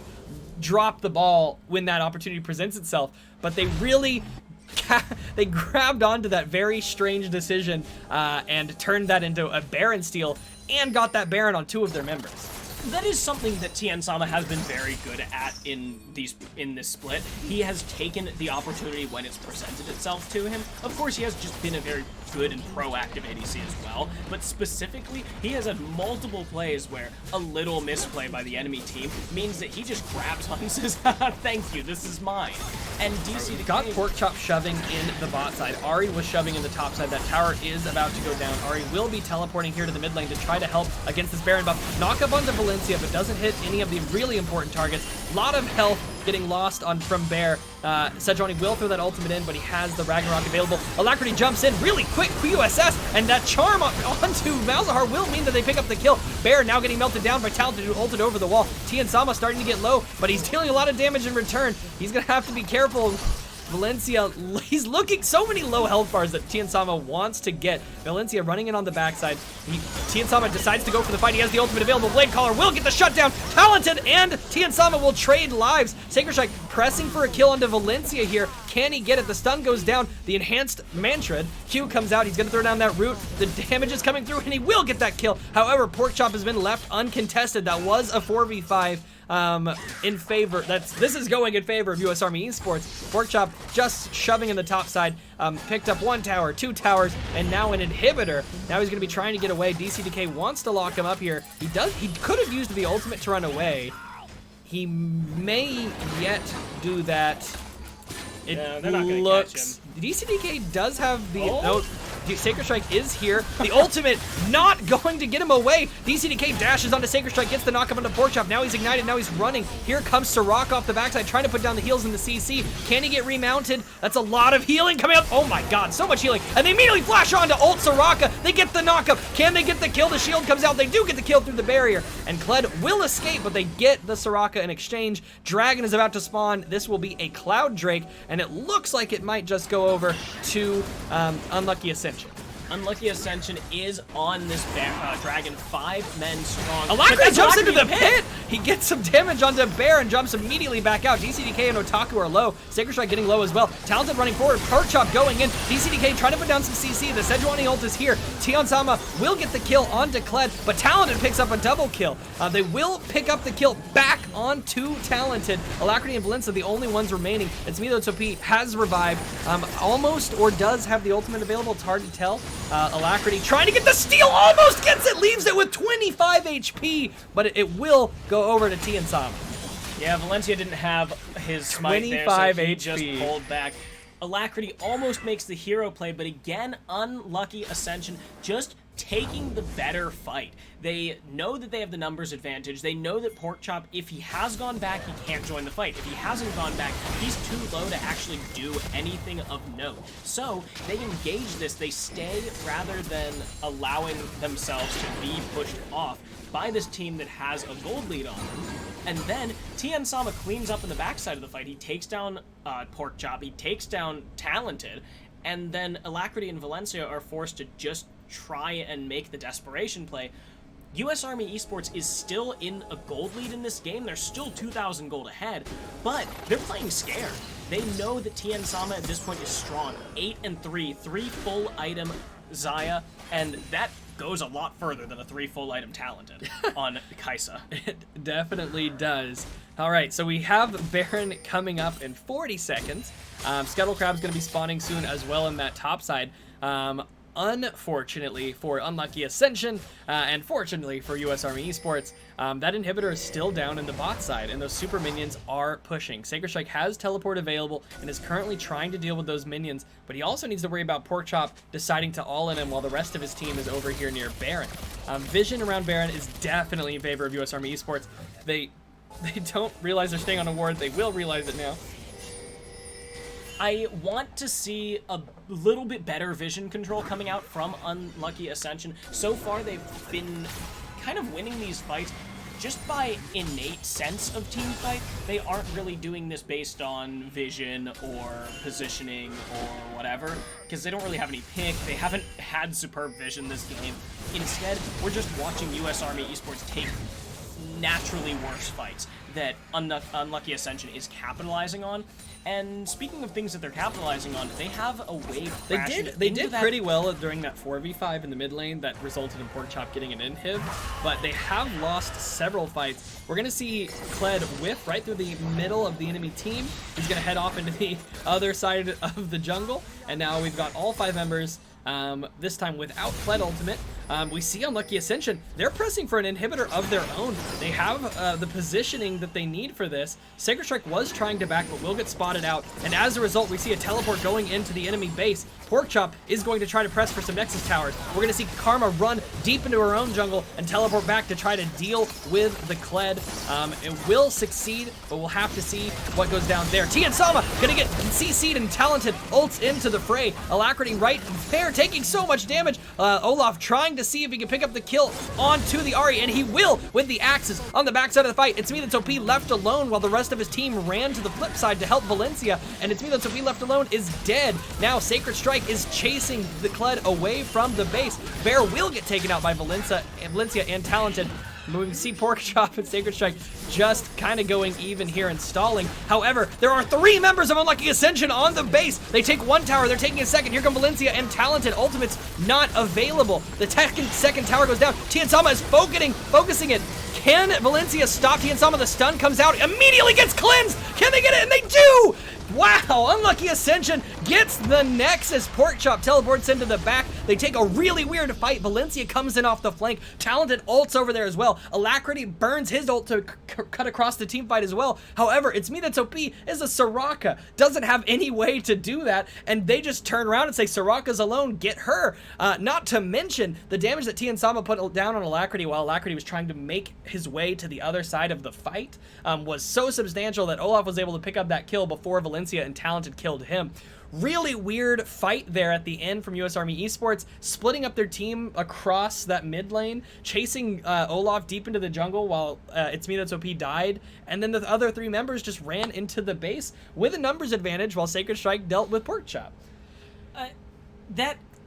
drop the ball when that opportunity presents itself, but they really they grabbed onto that very strange decision and turned that into a Baron steal and got that Baron on 2 of their members. That is something that Tien Sama has been very good at in this split. He has taken the opportunity when it's presented itself to him. Of course, he has just been a very good and proactive ADC as well, but specifically, he has had multiple plays where a little misplay by the enemy team means that he just grabs on and says, thank you, this is mine. And DC got Pork Chop shoving in the bot side. Ari was shoving in the top side. That tower is about to go down. Ari will be teleporting here to the mid lane to try to help against this Baron buff. Knock up onto Valencia, but doesn't hit any of the really important targets. A lot of health getting lost on from Bear. Sejuani will throw that ultimate in, but he has the Ragnarok available. Alacrity jumps in really quick, QSS, and that charm onto Malzahar will mean that they pick up the kill. Bear now getting melted down by Talented, who ulted over the wall. Tien Sama starting to get low, but he's dealing a lot of damage in return. He's gonna have to be careful. Valencia, he's looking so many low health bars that Tien Sama wants to get. Valencia running in on the backside. Tien Sama decides to go for the fight. He has the ultimate available. Blade Caller will get the shutdown. Talented and Tien Sama will trade lives. Sacred Strike pressing for a kill onto Valencia here. Can he get it? The stun goes down. The enhanced Mantrid. Q comes out. He's going to throw down that root. The damage is coming through, and he will get that kill. However, Pork Chop has been left uncontested. That was a 4v5. In favor, this is going in favor of US Army Esports. Pork Chop just shoving in the top side, picked up 1 tower, 2 towers, and now an inhibitor. Now he's gonna be trying to get away. DCDK wants to lock him up here. He could have used the ultimate to run away. He may yet do that. It they're not gonna catch him. DCDK does have the Sacred Strike is here. The ultimate not going to get him away. DCDK dashes onto Sacred Strike, gets the knockup onto Pork Chop. Now he's ignited, now he's running. Here comes Sirach off the backside, trying to put down the heals in the CC. Can he get remounted? That's a lot of healing coming up. Oh my god, so much healing. And they immediately flash on to ult Soraka. They get the knockup. Can they get the kill? The shield comes out. They do get the kill through the barrier. And Kled will escape, but they get the Soraka in exchange. Dragon is about to spawn. This will be a Cloud Drake, and it looks like it might just go over to Unlucky Ascension. Unlucky Ascension is on this Dragon, 5 men strong. Alacrity jumps into the pit! He gets some damage onto Bear and jumps immediately back out. DCDK and Otaku are low. Sacred Strike getting low as well. Talented running forward. Pork Chop going in. DCDK trying to put down some CC. The Sejuani ult is here. Tien Sama will get the kill onto Kled, but Talented picks up a double kill. They will pick up the kill back onto Talented. Alacrity and Valencia the only ones remaining. It's Milo Topi has revived. Almost or does have the ultimate available. It's hard to tell. Alacrity trying to get the steal, almost gets it, leaves it with 25 HP, but it will go over to Tien Sama. Yeah, Valencia didn't have his smite 25 there, so he HP. just pulled back. Alacrity almost makes the hero play, but again, Unlucky Ascension just taking the better fight. They know that they have the numbers advantage. They know that Pork Chop, if he has gone back, he can't join the fight. If he hasn't gone back, he's too low to actually do anything of note. So they engage this. They stay rather than allowing themselves to be pushed off by this team that has a gold lead on them. And then Tien Sama cleans up in the backside of the fight. He takes down Pork Chop. He takes down Talented. And then Alacrity and Valencia are forced to just try and make the desperation play. US Army Esports is still in a gold lead in this game. They're still 2,000 gold ahead, but they're playing scared. They know that Tien Sama at this point is strong. 8-3, 3 full item Xayah, and that goes a lot further than a 3 full item Talented on KAIJU. It definitely does. All right, so we have Baron coming up in 40 seconds. Scuttle Crab's going to be spawning soon as well in that top side. Unfortunately for Unlucky Ascension, and fortunately for US Army Esports, that inhibitor is still down in the bot side, and those super minions are pushing. Sacred Strike has teleport available and is currently trying to deal with those minions, but he also needs to worry about Pork Chop deciding to all-in him while the rest of his team is over here near Baron. Vision around Baron is definitely in favor of US Army Esports. They don't realize they're staying on a ward. They will realize it now. I want to see a little bit better vision control coming out from Unlucky Ascension. So far, they've been kind of winning these fights just by innate sense of team fight. They aren't really doing this based on vision or positioning or whatever, because they don't really have any pick. They haven't had superb vision this game. Instead, we're just watching US Army Esports take naturally worse fights that Unlucky Ascension is capitalizing on. And speaking of things that they're capitalizing on, they have a wave crashing. They did pretty well during that 4v5 in the mid lane that resulted in Porkchop getting an inhib, but they have lost several fights. We're going to see Kled whiff right through the middle of the enemy team. He's going to head off into the other side of the jungle, and now we've got all 5 members, this time without Kled ultimate. We see Unlucky Ascension, they're pressing for an inhibitor of their own. They have the positioning that they need for this. Sacred Strike was trying to back, but will get spotted out, and as a result, we see a teleport going into the enemy base. Porkchop is going to try to press for some Nexus towers. We're going to see Karma run deep into her own jungle and teleport back to try to deal with the Kled. It will succeed, but we'll have to see what goes down there. Tien Sama going to get CC'd and Talented ults into the fray. Alacrity right there, taking so much damage. Olaf trying to see if he can pick up the kill onto the Ahri, and he will with the axes on the backside of the fight. It's me that's OP left alone while the rest of his team ran to the flip side to help Valencia, and It's me that's OP left alone is dead. Now Sacred Strike is chasing the Kled away from the base. Bear will get taken out by Valencia and Talented. We can see Porkchop and Sacred Strike just kind of going even here and stalling. However, there are 3 members of Unlucky Ascension on the base. They take 1 tower, they're taking a second. Here come Valencia and Talented. Ultimate's not available. The second tower goes down. Tien Sama is focusing it. Can Valencia stop Tien Sama? The stun comes out, immediately gets cleansed. Can they get it? And they do! Wow, Unlucky Ascension gets the Nexus. Porkchop teleports into the back. They take a really weird fight. Valencia comes in off the flank. Talented ults over there as well. Alacrity burns his ult to cut across the team fight as well. However, It's me that's OP is a Soraka. Doesn't have any way to do that, and they just turn around and say, Soraka's alone, get her. Not to mention the damage that Tien Sama put down on Alacrity while Alacrity was trying to make his way to the other side of the fight was so substantial that Olaf was able to pick up that kill before Valencia and Talented killed him. Really weird fight there at the end from US Army Esports, splitting up their team across that mid lane, chasing Olaf deep into the jungle while It's me that's OP died, and then the other 3 members just ran into the base with a numbers advantage while Sacred Strike dealt with Porkchop.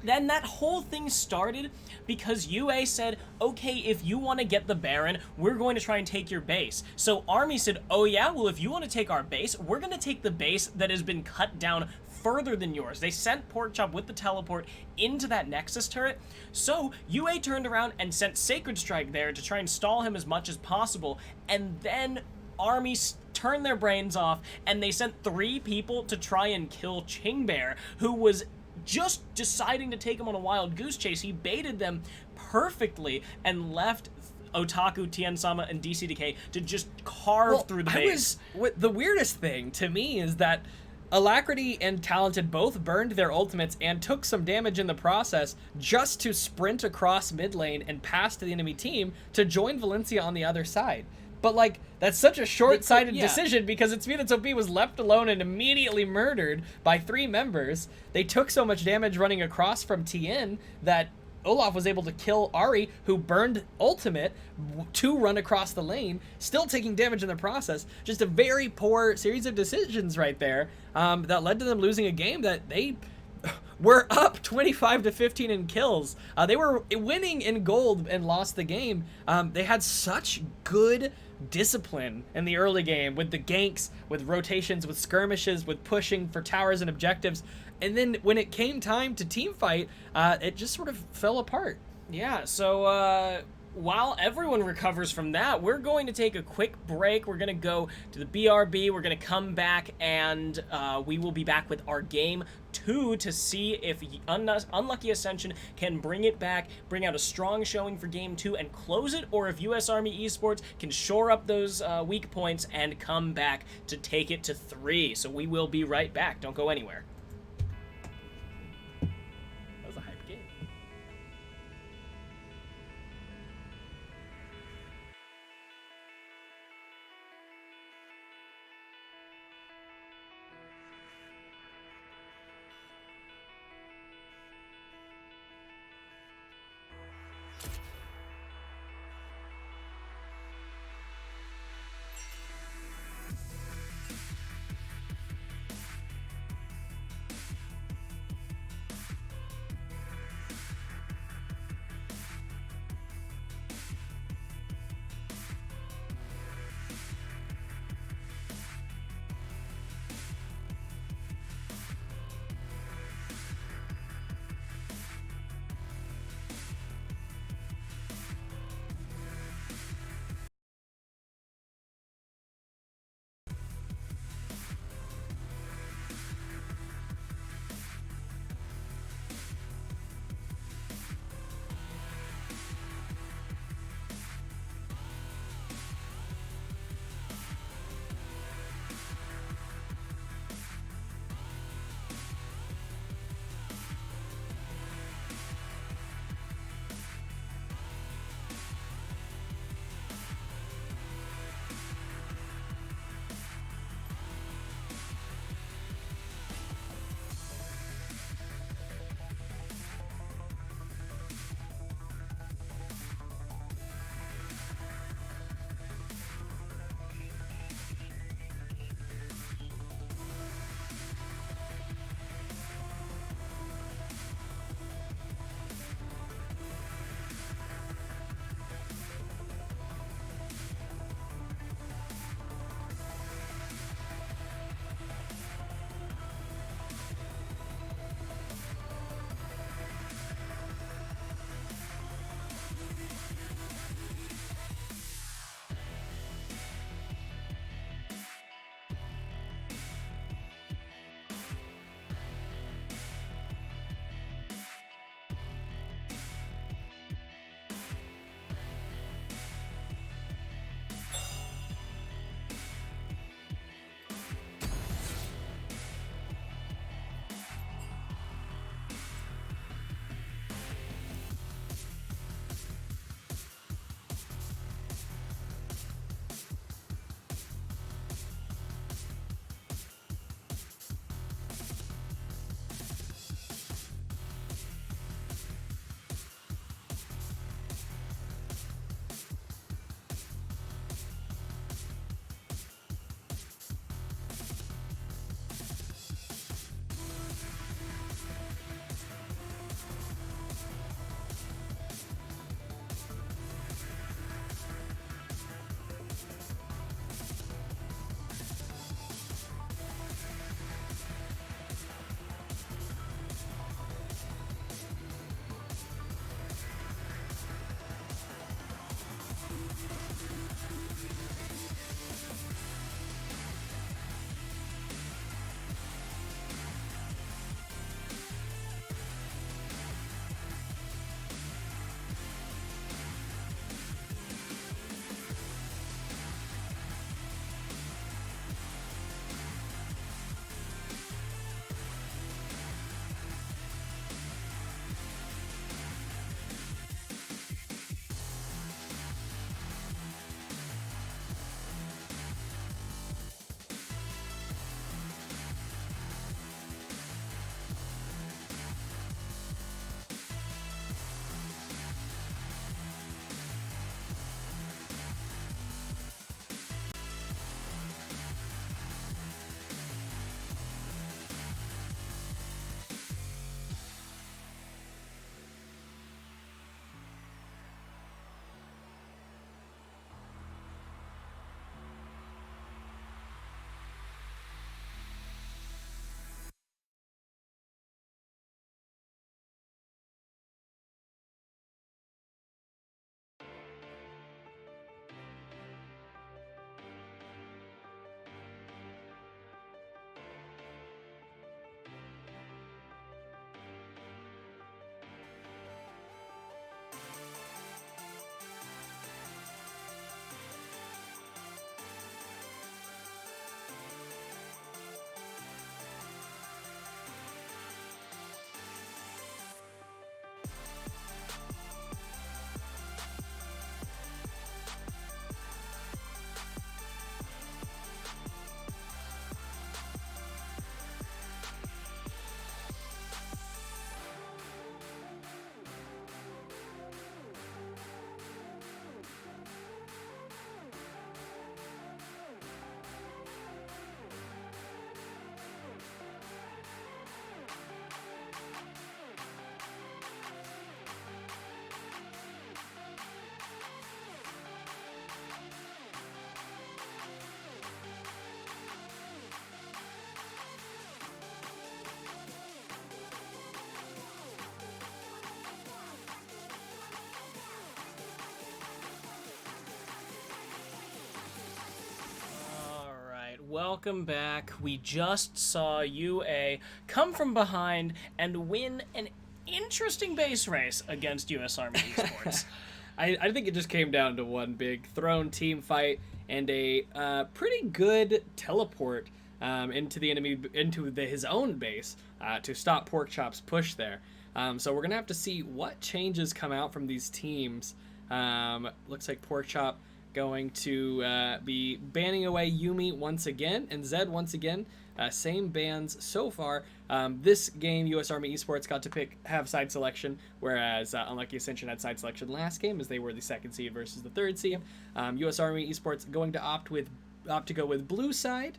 Then that whole thing started because UA said, okay, if you want to get the Baron, we're going to try and take your base. So Army said, oh yeah, well if you want to take our base, we're going to take the base that has been cut down further than yours. They sent Porkchop with the teleport into that Nexus turret. So UA turned around and sent Sacred Strike there to try and stall him as much as possible, and then Army turned their brains off and they sent 3 people to try and kill Chingbear, who was just deciding to take him on a wild goose chase. He baited them perfectly and left Otaku, Tien Sama, and DCDK to just carve through the base. The weirdest thing to me is that Alacrity and Talented both burned their ultimates and took some damage in the process just to sprint across mid lane and pass to the enemy team to join Valencia on the other side. But, like, that's such a short-sighted decision because It's me that's OP was left alone and immediately murdered by 3 members. They took so much damage running across from Tien that Olaf was able to kill Ahri, who burned ultimate to run across the lane, still taking damage in the process. Just a very poor series of decisions right there that led to them losing a game that they were up 25-15 in kills. They were winning in gold and lost the game. They had such good discipline in the early game with the ganks, with rotations, with skirmishes, with pushing for towers and objectives. And then when it came time to team fight, it just sort of fell apart. Yeah, so while everyone recovers from that, we're going to take a quick break. We're going to go to the BRB. We're going to come back, and we will be back with our game 2 to see if Unlucky Ascension can bring it back, bring out a strong showing for game 2 and close it, or if US Army Esports can shore up those weak points and come back to take it to 3. So we will be right back. Don't go anywhere. That was a hype game. welcome back. We just saw UA come from behind and win an interesting base race against US Army Esports. I think it just came down to one big thrown team fight and a pretty good teleport into the enemy, his own base to stop Porkchop's push there. So we're gonna have to see what changes come out from these teams. Looks like Porkchop going to be banning away Yumi once again, and Zed once again. Same bans so far. This game, US Army Esports got to have side selection, whereas Unlucky Ascension had side selection last game, as they were the 2nd seed versus the 3rd seed. US Army Esports going to opt to go with blue side.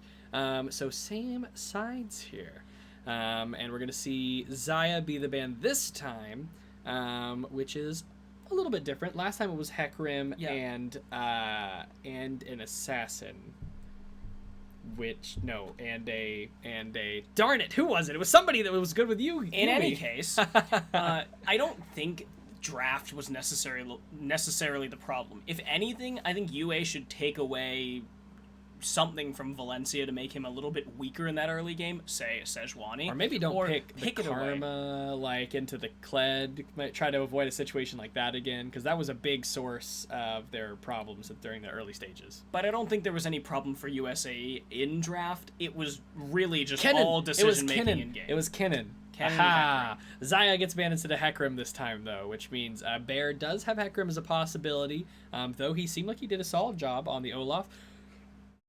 So same sides here. And we're going to see Xayah be the ban this time, which is a little bit different. Last time it was Hecarim and an assassin. And a darn it, who was it? It was somebody that was good with you. In any case, I don't think draft was necessarily the problem. If anything, I think UA should take away something from Valencia to make him a little bit weaker in that early game, say Sejuani. Or maybe don't pick the it Karma like into the Kled. Might try to avoid a situation like that again, because that was a big source of their problems during the early stages. But I don't think there was any problem for USAE in draft. It was really just all decision making in game. It was Kennen. Aha! Xayah gets banned instead of Hecarim this time, though, which means Bear does have Hecarim as a possibility, though he seemed like he did a solid job on the Olaf.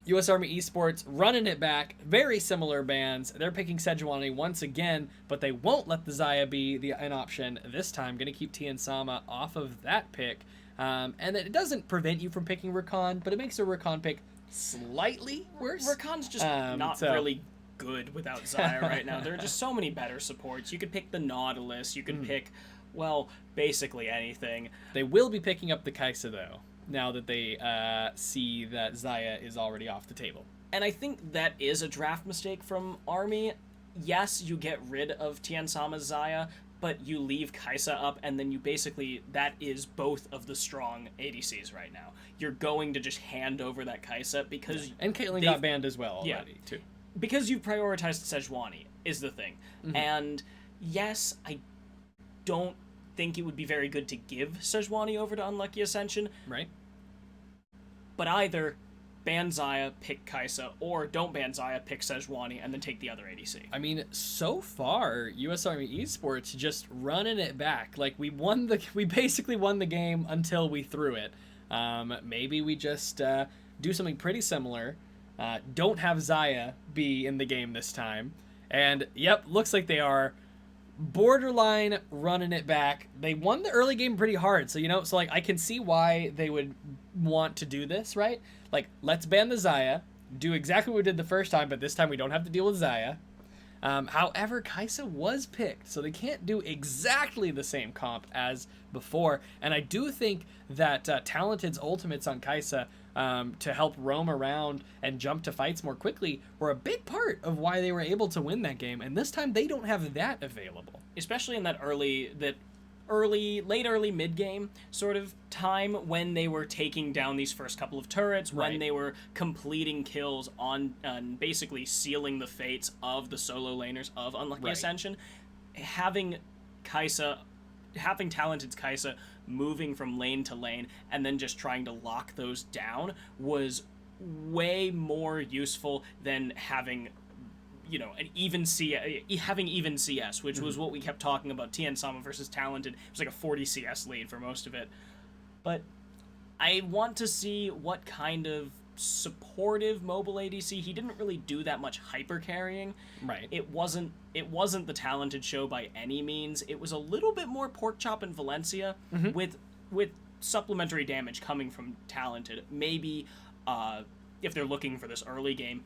US Army Esports running it back, very similar bans. They're picking Sejuani once again, but they won't let the Xayah be an option this time. Going to keep Tien Sama off of that pick. And it doesn't prevent you from picking Rakan, but it makes a Rakan pick slightly worse. Rakan's just not really good without Xayah right now. There are just so many better supports. You could pick the Nautilus. You could pick, well, basically anything. They will be picking up the Kai'Sa, though, now that they see that Xayah is already off the table. And I think that is a draft mistake from Army. Yes, you get rid of Tien Sama's Xayah, but you leave Kai'Sa up, and then you basically, that is both of the strong ADCs right now. You're going to just hand over that Kai'Sa because... And Caitlyn got banned as well already, too. Because you've prioritized Sejuani, is the thing. And yes, I don't think it would be very good to give Sejuani over to Unlucky Ascension. Right. But either ban Xayah, pick Kai'Sa, or don't ban Xayah, pick Sejuani, and then take the other ADC. I mean, so far, US Army Esports just running it back. Like, we basically won the game until we threw it. Maybe we just do something pretty similar. Don't have Xayah be in the game this time. And, yep, looks like they are borderline running it back. They won the early game pretty hard, so like I can see why they would want to do this, right? Like, let's ban the Xayah, do exactly what we did the first time, but this time we don't have to deal with Xayah. However, Kai'Sa was picked, so they can't do exactly the same comp as before, and I do think that Talented's ultimates on Kai'Sa to help roam around and jump to fights more quickly were a big part of why they were able to win that game, and this time they don't have that available. Especially in that late early mid game sort of time when they were taking down these first couple of turrets, when they were completing kills on basically sealing the fates of the solo laners of Unlucky Ascension. Having Talented's Kai'Sa moving from lane to lane and then just trying to lock those down was way more useful than having an even CS, which was what we kept talking about. Tien Sama versus Talented. It was like a 40 CS lead for most of it. But I want to see what kind of supportive mobile ADC. He didn't really do that much hyper carrying. Right. It wasn't the Talented show by any means. It was a little bit more Porkchop and Valencia with supplementary damage coming from Talented. Maybe if they're looking for this early game,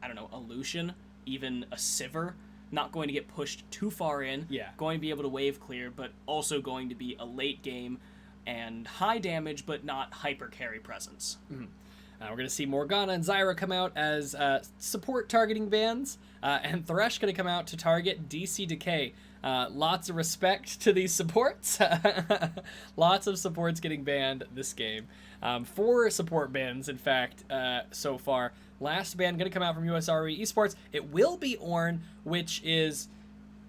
I don't know, a Lucian, even a Sivir, not going to get pushed too far in, going to be able to wave clear, but also going to be a late game and high damage, but not hyper carry presence. We're going to see Morgana and Zyra come out as support targeting bans, and Thresh going to come out to target DC Decay. Lots of respect to these supports. Lots of supports getting banned this game. 4 support bans, in fact, so far. Last ban going to come out from USRE Esports. It will be Ornn, which is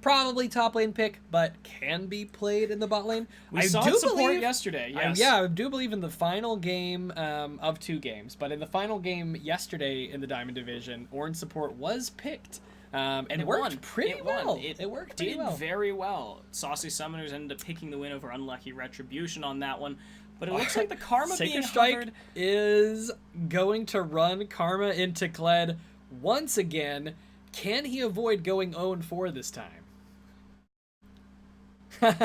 probably top lane pick, but can be played in the bot lane. We saw support yesterday, yes. I do believe in the final game of 2 games, but in the final game yesterday in the Diamond Division, Ornn support was picked. And it worked pretty well. It worked pretty well. Did very well. Saucy Summoners ended up picking the win over Unlucky Retribution on that one. But it looks like the Karma Sacred being Strike hovered is going to run Karma into Kled once again. Can he avoid going 0-4 this time? I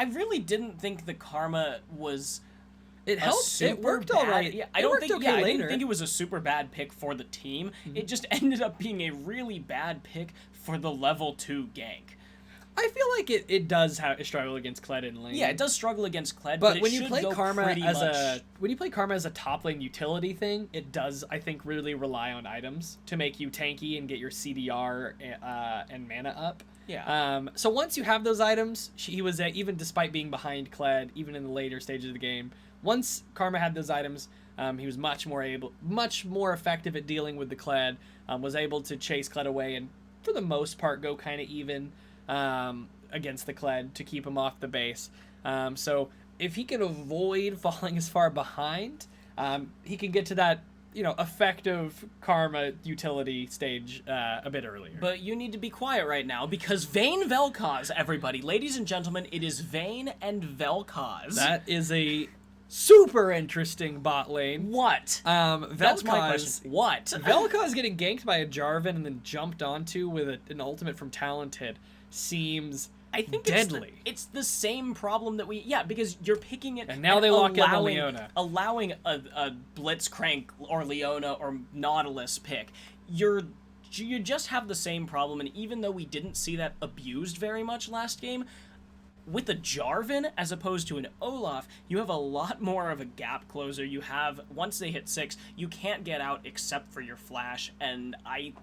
really didn't think the Karma was It helped. It worked all right. Yeah, I didn't think it was a super bad pick for the team. It just ended up being a really bad pick for the level 2 gank. I feel like it does struggle against Kled in lane. Yeah, it does struggle against Kled, but it when you should play go Karma pretty as much... when you play Karma as a top lane utility thing, it does, I think, really rely on items to make you tanky and get your CDR and mana up. Yeah. So once you have those items, he was even despite being behind Kled, even in the later stages of the game. Once Karma had those items, he was much more effective at dealing with the Kled. Was able to chase Kled away and, for the most part, go kind of even against the Kled to keep him off the base. So if he can avoid falling as far behind, he can get to that effective Karma utility stage a bit earlier. But you need to be quiet right now because Vayne Vel'Koz, everybody, ladies and gentlemen, it is Vayne and Vel'Koz. That is a super interesting bot lane. What? That's my question. What? Vel'Koz getting ganked by a Jarvan and then jumped onto with an ultimate from Talented seems deadly. It's the same problem that because you're picking it and now they lock in the Leona. Allowing a Blitzcrank or Leona or Nautilus pick. You just have the same problem, and even though we didn't see that abused very much last game, with a Jarvan as opposed to an Olaf, you have a lot more of a gap closer. You have, once they hit 6, you can't get out except for your flash, and I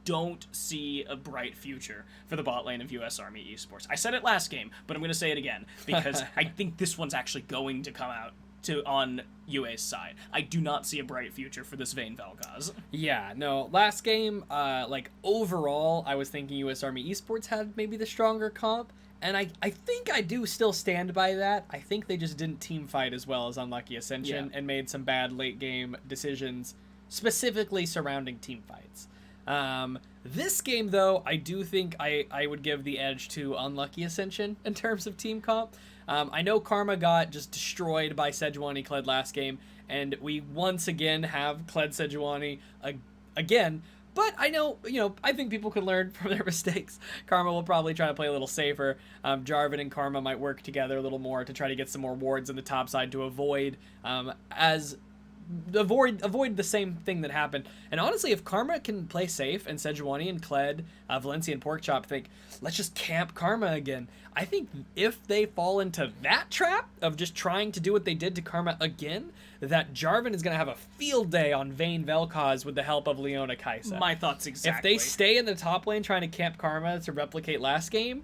don't see a bright future for the bot lane of US Army Esports. I said it last game, but I'm going to say it again, because I think this one's actually going to come out on UA's side. I do not see a bright future for this Vayne Vel'Koz. Yeah, no, last game, overall, I was thinking US Army Esports had maybe the stronger comp, and I think I do still stand by that. I think they just didn't team fight as well as Unlucky Ascension and made some bad late game decisions, specifically surrounding team fights. This game, though, I do think I would give the edge to Unlucky Ascension in terms of team comp. I know Karma got just destroyed by Sejuani Kled last game, and we once again have Kled Sejuani again. But I know, I think people can learn from their mistakes. Karma will probably try to play a little safer. Jarvan and Karma might work together a little more to try to get some more wards on the top side to avoid the same thing that happened. And honestly, if Karma can play safe and Sejuani and Kled, Valencia and Porkchop think, let's just camp Karma again. I think if they fall into that trap of just trying to do what they did to Karma again, that Jarvan is going to have a field day on Vayne Vel'Koz with the help of Leona Kaisa. My thoughts exactly. If they stay in the top lane trying to camp Karma to replicate last game,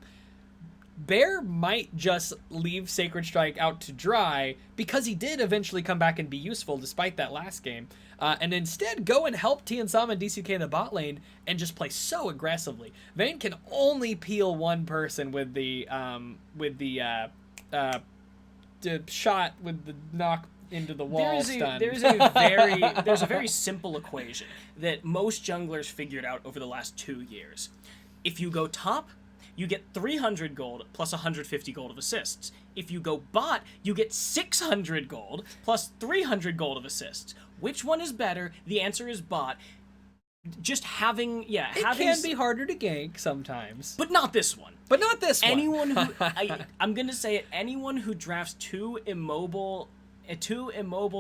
Bear might just leave Sacred Strike out to dry because he did eventually come back and be useful despite that last game, and instead go and help Tiansama and DCK in the bot lane and just play so aggressively. Vayne can only peel one person with the shot with the knock into the wall stun. There's a very simple equation that most junglers figured out over the last 2 years. If you go top, you get 300 gold plus 150 gold of assists. If you go bot, you get 600 gold plus 300 gold of assists. Which one is better? The answer is bot. Just having, it can be harder to gank sometimes. But not this one. Anyone who, I'm going to say it, anyone who drafts two immobile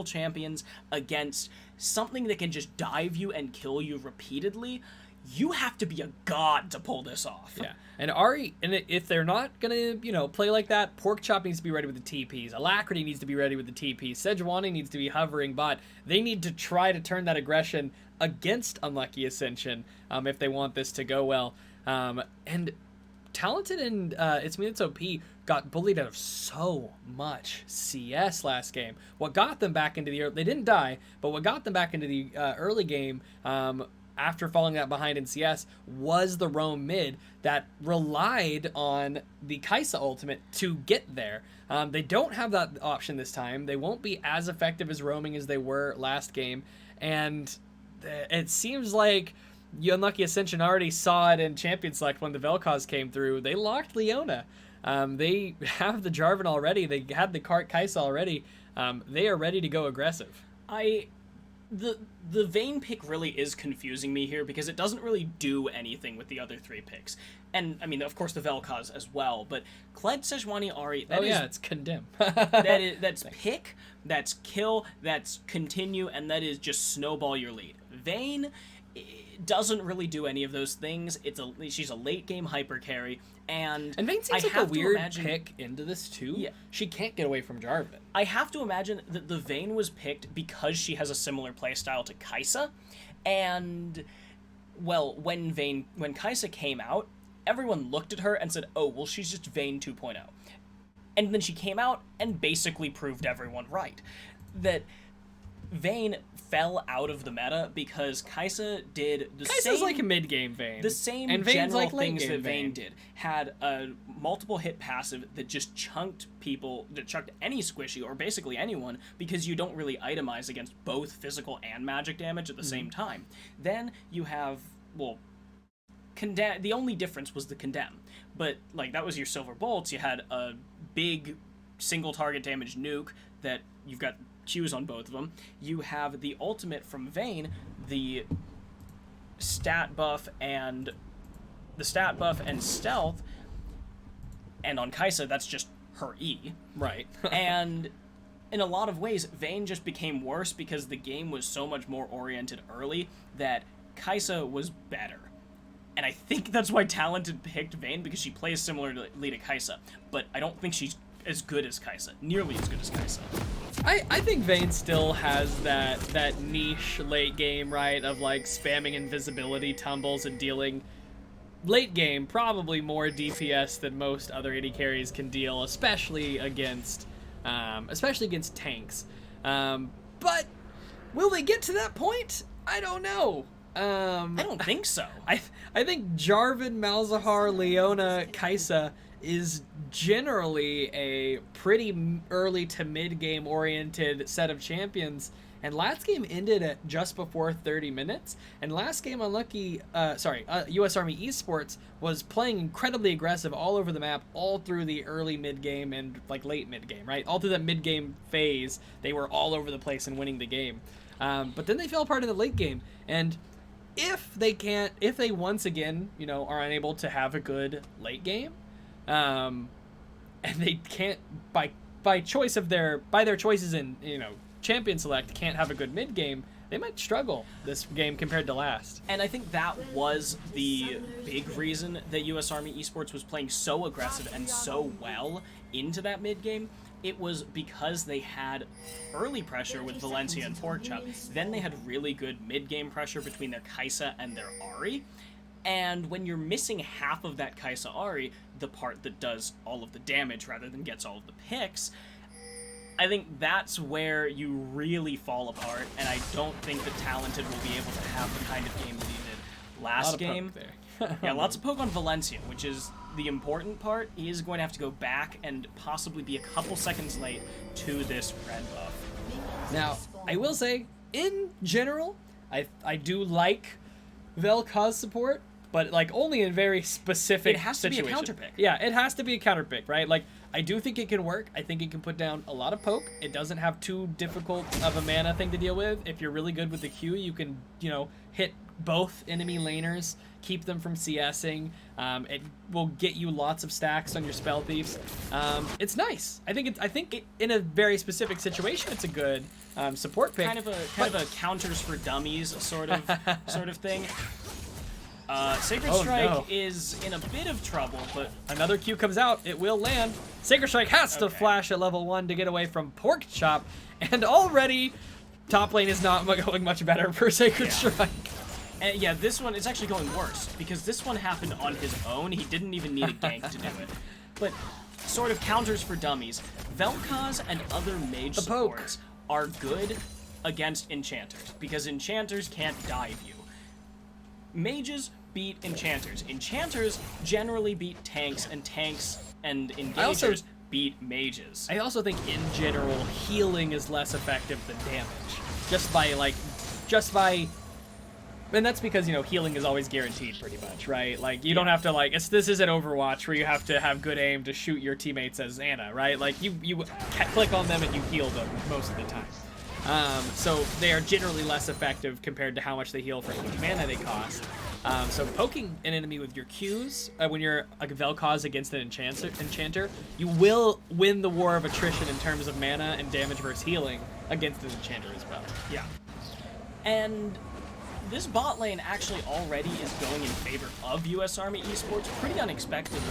champions against something that can just dive you and kill you repeatedly, you have to be a god to pull this off. Yeah. And Ahri, and if they're not going to, play like that, Porkchop needs to be ready with the TPs. Alacrity needs to be ready with the TPs. Sejuani needs to be hovering bot. They need to try to turn that aggression against Unlucky Ascension if they want this to go well. And Talented and It's Me That's OP got bullied out of so much CS last game. What got them back into they didn't die, but what got them back into the early game after falling that behind in CS was the roam mid that relied on the KAIJU ultimate to get there. They don't have that option this time. They won't be as effective as roaming as they were last game, and it seems like Unlucky Ascension already saw it in Champion Select when the Vel'Koz came through. They locked Leona. They have the Jarvan already. They had the KAIJU already. They are ready to go aggressive. The Vayne pick really is confusing me here because it doesn't really do anything with the other 3 picks. And, I mean, of course, the Vel'Koz as well, but Kled, Sejuani, Ahri, it's Condemn. that's pick, that's kill, that's continue, and that is just snowball your lead. Vayne doesn't really do any of those things. She's a late game hyper carry, and Vayne seems like a weird pick into this too. Yeah. She can't get away from Jarvan. I have to imagine that the Vayne was picked because she has a similar playstyle to KAIJU, and well, when KAIJU came out, everyone looked at her and said, "Oh, well, she's just Vayne 2.0," and then she came out and basically proved everyone right that Vayne fell out of the meta because KAIJU did the same... KAIJU's like a mid-game Vayne. The same and general like things that Vayne did. Had a multiple hit passive that just chunked any squishy, or basically anyone, because you don't really itemize against both physical and magic damage at the same time. Then you have, well, Condemn. The only difference was the Condemn. But, like, that was your Silver Bolts. You had a big single target damage nuke that you've got Qs on both of them. You have the ultimate from Vayne, the stat buff and stealth, and on KAIJU that's just her E. Right. And in a lot of ways, Vayne just became worse because the game was so much more oriented early that KAIJU was better. And I think that's why Talented picked Vayne, because she plays similarly to KAIJU. But I don't think she's as good as KAIJU, nearly as good as KAIJU. I think Vayne still has that niche late game, right, of like spamming invisibility tumbles and dealing late game probably more DPS than most other AD carries can deal, especially against tanks. But will they get to that point? I don't know. I don't think so. I think Jarvan, Malzahar, Leona, KAIJU is generally a pretty early to mid game oriented set of champions, and last game ended at just before 30 minutes, and last game US Army Esports was playing incredibly aggressive all over the map, all through the early mid game and like late mid game, right? All through that mid game phase, they were all over the place and winning the game. But then they fell apart in the late game, and if they once again, are unable to have a good late game, and they can't by their choices in champion select can't have a good mid game, they might struggle this game compared to last. And I think that was the big reason that US Army Esports was playing so aggressive and so well into that mid game. It was because they had early pressure with Valencia and Porkchop. Then they had really good mid-game pressure between their KAIJU and their Ahri. And when you're missing half of that KAIJU Ahri, the part that does all of the damage rather than gets all of the picks, I think that's where you really fall apart, and I don't think that Talented will be able to have the kind of game that he did last game. Yeah, lots of poke on Valencia, which is the important part. He is going to have to go back and possibly be a couple seconds late to this red buff. Now, I will say, in general, I do like Vel'Koz support, but like only in very specific situations. It has to be a counter pick. Yeah, it has to be a counter pick, right? Like, I do think it can work. I think it can put down a lot of poke. It doesn't have too difficult of a mana thing to deal with. If you're really good with the Q, you can, hit both enemy laners, keep them from CSing. It will get you lots of stacks on your spell thieves. It's nice. I think in a very specific situation, it's a good support pick. Kind of a counters for dummies sort of thing. Sacred Strike is in a bit of trouble, but another Q comes out. It will land. Sacred Strike has to flash at level 1 to get away from Porkchop, and already top lane is not going much better for Sacred Strike. And yeah, this one is actually going worse, because this one happened on his own. He didn't even need a gank to do it. But sort of counters for dummies. Vel'Koz and other mage supports are good against enchanters, because enchanters can't dive you. Mages beat enchanters. Enchanters generally beat tanks, and tanks and engagers beat mages. I also think in general healing is less effective than damage. And that's because, you know, healing is always guaranteed pretty much, right? Like, you don't have to, like, this isn't Overwatch where you have to have good aim to shoot your teammates as Ana, right? Like, you click on them and you heal them most of the time. So they are generally less effective compared to how much they heal for how much mana they cost. So poking an enemy with your Qs, when you're a Vel'Koz against an enchanter, you will win the war of attrition in terms of mana and damage versus healing against an enchanter as well. Yeah. And this bot lane actually already is going in favor of US Army Esports pretty unexpectedly.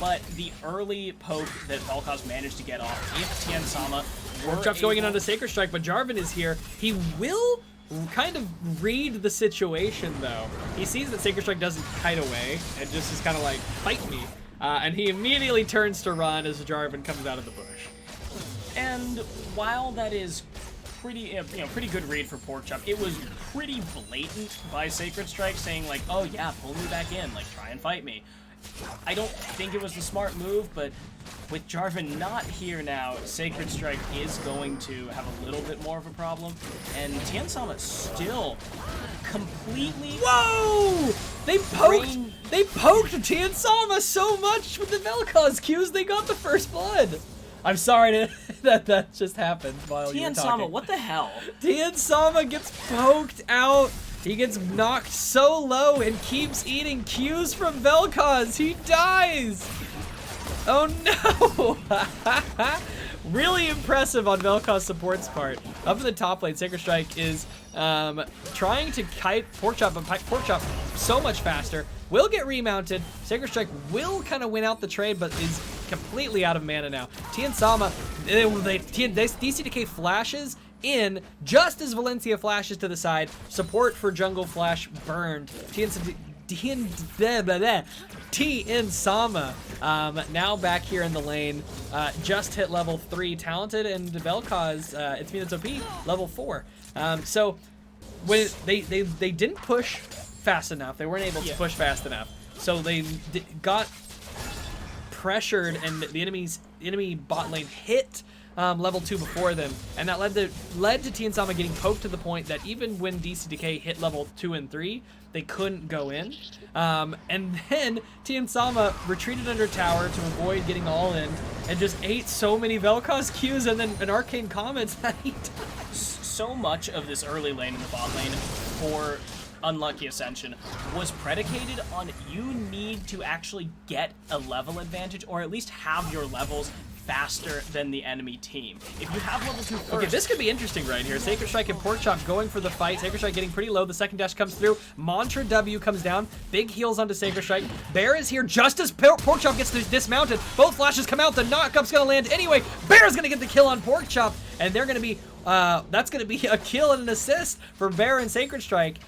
But the early poke that Vel'Koz managed to get off, if Tian Sama were Chop's going in on the Sacred Strike, but Jarvan is here. He will kind of read the situation, though. He sees that Sacred Strike doesn't kite away and just is kind of like, fight me. And he immediately turns to run as Jarvan comes out of the bush. And while that is pretty good read for Porkchop, it was pretty blatant by Sacred Strike saying like, oh yeah, pull me back in, like try and fight me. I don't think it was the smart move, but with Jarvan not here now, Sacred Strike is going to have a little bit more of a problem, and Tian Sama still completely... Whoa! They poked Tian Sama so much with the Vel'Koz Qs, they got the first blood. I'm sorry that just happened while you were Tian talking. Sama, what the hell? Tian Sama gets poked out. He gets knocked so low and keeps eating Qs from Vel'Koz. He dies. Oh no! Really impressive on Vel'Koz support's part. Up in the top lane, Sacred Strike is trying to kite Porkchop, but Porkchop so much faster. Will get remounted. Sacred Strike will kind of win out the trade, but is completely out of mana now. Tian Sama, DCDK flashes in just as Valencia flashes to the side. Support for jungle flash burned. Tian Sama now back here in the lane, just hit level 3, talented, and Vel'Koz, it's Minutes OP, level 4. So when they didn't push fast enough, they weren't able to push fast enough, so they got pressured, and the enemy bot lane hit level 2 before them, and that led to Tian Sama getting poked to the point that even when DCDK hit level 2 and 3, they couldn't go in. And then Tian Sama retreated under tower to avoid getting all in, and just ate so many Vel'Koz Qs, and then an arcane comments that he died. So much of this early lane in the bot lane for Unlucky Ascension was predicated on you need to actually get a level advantage, or at least have your levels faster than the enemy team. If you have level 2 first... Okay, this could be interesting right here. Sacred Strike and Porkchop going for the fight. Sacred Strike getting pretty low. The second dash comes through. Mantra W comes down. Big heals onto Sacred Strike. Bear is here just as Porkchop gets dismounted. Both flashes come out. The knockup's gonna land anyway. Bear's gonna get the kill on Porkchop, and they're gonna be... that's gonna be a kill and an assist for Bear and Sacred Strike.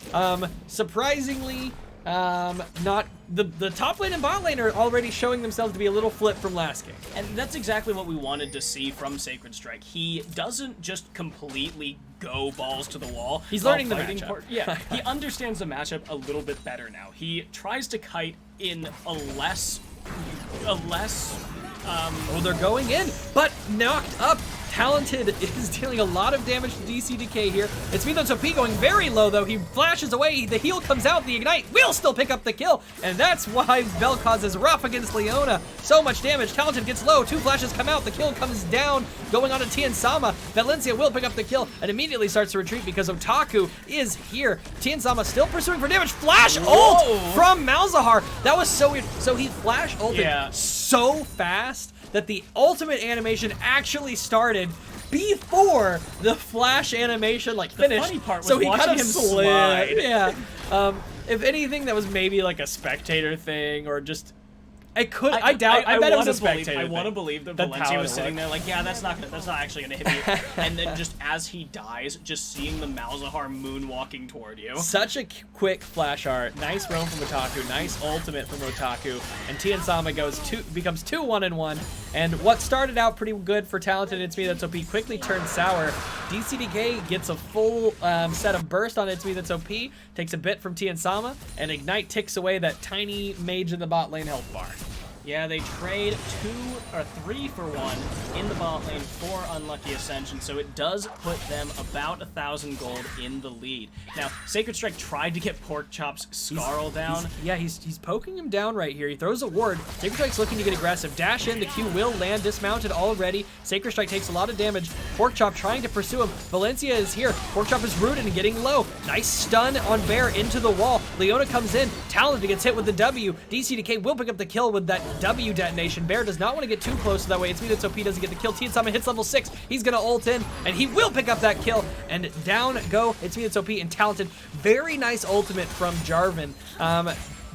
Surprisingly... not the top lane and bot lane are already showing themselves to be a little flip from last game. And that's exactly what we wanted to see from Sacred Strike. He doesn't just completely go balls to the wall. He's learning the matchup. Yeah, he understands the matchup a little bit better now. He tries to kite in a less oh, they're going in, but knocked up. Talented is dealing a lot of damage to DCDK here. It's Minutes OP going very low, though. He flashes away, the heal comes out, the Ignite will still pick up the kill, and that's why Vel'Koz is rough against Leona. So much damage. Talented gets low, 2 flashes come out, the kill comes down, going on to Tian Sama. Valencia will pick up the kill and immediately starts to retreat because Otaku is here. Tian Sama still pursuing for damage. Flash ult from Malzahar. That was so weird. So he flash ulted so fast that the ultimate animation actually started before the flash animation finished. The funny part was so he watching kind of him slid. slide. Yeah. If anything, that was maybe like a spectator thing, or just I doubt. I bet it was a spectator. I want to believe that That's Valencia how was it sitting looked. there like, yeah, that's not actually gonna hit me. And then just as he dies, just seeing the Malzahar moonwalking toward you. Such a quick flash art. Nice roam from Otaku. Nice ultimate from Otaku. And Tien Sama becomes 2-1-1. And what started out pretty good for Talented It's Me That's OP quickly turned sour. DCDK gets a full set of burst on It's Me That's OP, takes a bit from Tien Sama, and Ignite ticks away that tiny mage in the bot lane health bar. Yeah, they trade 2 or 3 for 1 in the bot lane for Unlucky Ascension, so it does put them about 1,000 gold in the lead. Now, Sacred Strike tried to get Pork Chop's Scarl down. He's poking him down right here. He throws a ward. Sacred Strike's looking to get aggressive. Dash in, the Q will land, dismounted already. Sacred Strike takes a lot of damage. Pork Chop trying to pursue him. Valencia is here. Pork Chop is rooted and getting low. Nice stun on Bear into the wall. Leona comes in. Talented gets hit with the W. DCDK will pick up the kill with that W detonation. Bear does not want to get too close, so that way It's Me That's OP doesn't get the kill. Tien Sama hits level 6. He's going to ult in, and he will pick up that kill. And down go It's Me That's OP and Talented. Very nice ultimate from Jarvan.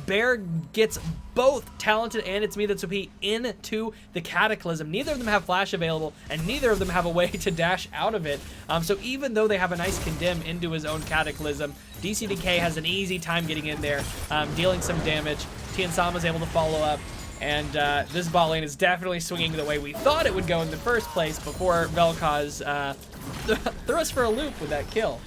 Bear gets both Talented and It's Me That's OP into the Cataclysm. Neither of them have flash available, and neither of them have a way to dash out of it. So even though they have a nice condemn into his own Cataclysm, DCDK has an easy time getting in there, dealing some damage. Tien Sama is able to follow up. And this bot lane is definitely swinging the way we thought it would go in the first place before Vel'Koz threw us for a loop with that kill.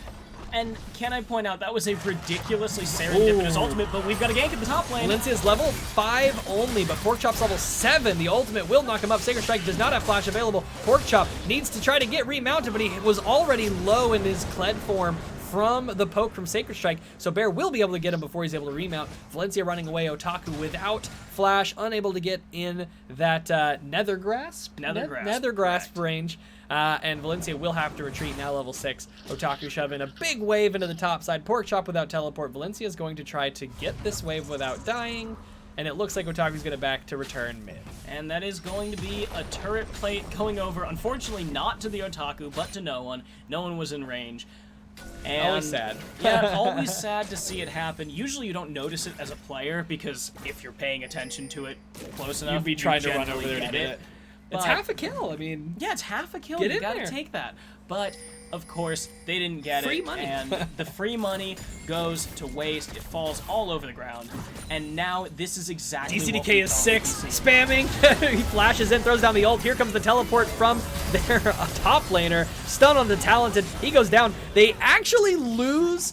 And can I point out, that was a ridiculously serendipitous ultimate, but we've got a gank in the top lane. Valencia's level 5 only, but Pork Chop's level 7. The ultimate will knock him up. Sacred Strike does not have flash available. Pork Chop needs to try to get remounted, but he was already low in his Kled form from the poke from Sacred Strike, so Bear will be able to get him before he's able to remount. Valencia running away, Otaku without flash, unable to get in that Nether Grasp range. And Valencia will have to retreat now, level 6. Otaku shoving a big wave into the top side. Pork Chop without teleport. Valencia is going to try to get this wave without dying. And it looks like Otaku's going to back to return mid. And that is going to be a turret plate going over, unfortunately not to the Otaku, but to no one. No one was in range. And always sad. Yeah, always sad to see it happen. Usually you don't notice it as a player, because if you're paying attention to it close enough, You'd be trying to run generally over there to get get it. it. It's half a kill. I mean, yeah, it's half a kill. Get You in gotta there. take that. But of course, they didn't get Free it, money. and the free money goes to waste. It falls all over the ground, and now this is exactly what DCDK we is thought 6, we'd see. spamming. He flashes in, throws down the ult. Here comes the teleport from their top laner. Stun on the Talented. He goes down. They actually lose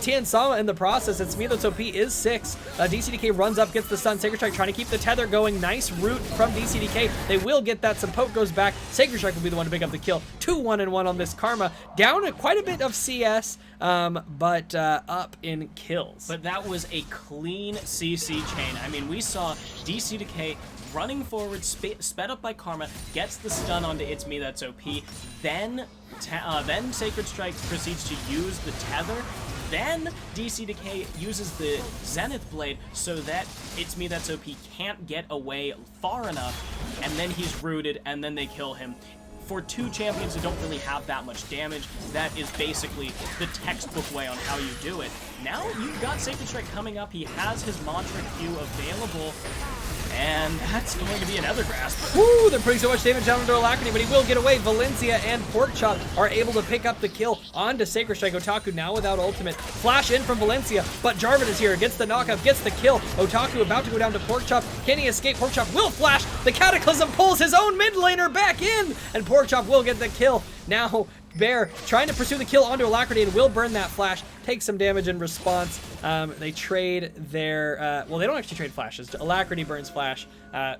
Tien Sama in the process. It's Me That's OP is 6. DCDK runs up, gets the stun. Sacred Strike trying to keep the tether going. Nice root from DCDK. They will get that. Some poke goes back. Sacred Strike will be the one to pick up the kill. 2-1-1 on this Karma. Down at quite a bit of CS, but up in kills. But that was a clean CC chain. I mean, we saw DCDK running forward, sped up by Karma, gets the stun onto It's Me That's OP, then Sacred Strike proceeds to use the tether, then DCDK uses the Zenith Blade so that It's Me That's OP can't get away far enough, and then he's rooted, and then they kill him. For two champions who don't really have that much damage, that is basically the textbook way on how you do it. Now you've got Sacred Strike coming up. He has his Mantra Q available, and that's going to be another grasp. Woo, they're putting so much damage down into Alacrity, but he will get away. Valencia and Pork Chop are able to pick up the kill onto Sacred Strike. Otaku now without ultimate. Flash in from Valencia, but Jarvan is here, gets the knockup, gets the kill. Otaku about to go down to Pork Chop. Can he escape? Pork Chop will flash. The Cataclysm pulls his own mid laner back in, and Pork Chop will get the kill. Now Bear trying to pursue the kill onto Alacrity and will burn that flash, take some damage in response. They trade their, well, they don't actually trade flashes. Alacrity burns flash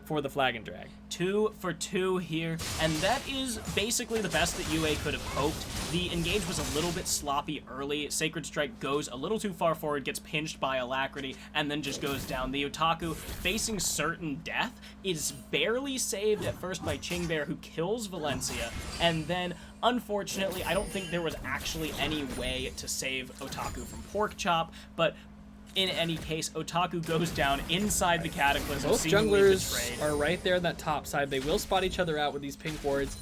for the flag and drag. 2 for 2 here, and that is basically the best that UA could have hoped. The engage was a little bit sloppy early. Sacred Strike goes a little too far forward, gets pinched by Alacrity, and then just goes down. The Otaku, facing certain death, is barely saved at first by Chingbear, who kills Valencia, and then unfortunately, I don't think there was actually any way to save Otaku from Pork Chop, but in any case, Otaku goes down inside the Cataclysm. Both seemingly junglers betrayed. are right there in that top side. They will spot each other out with these pink wards.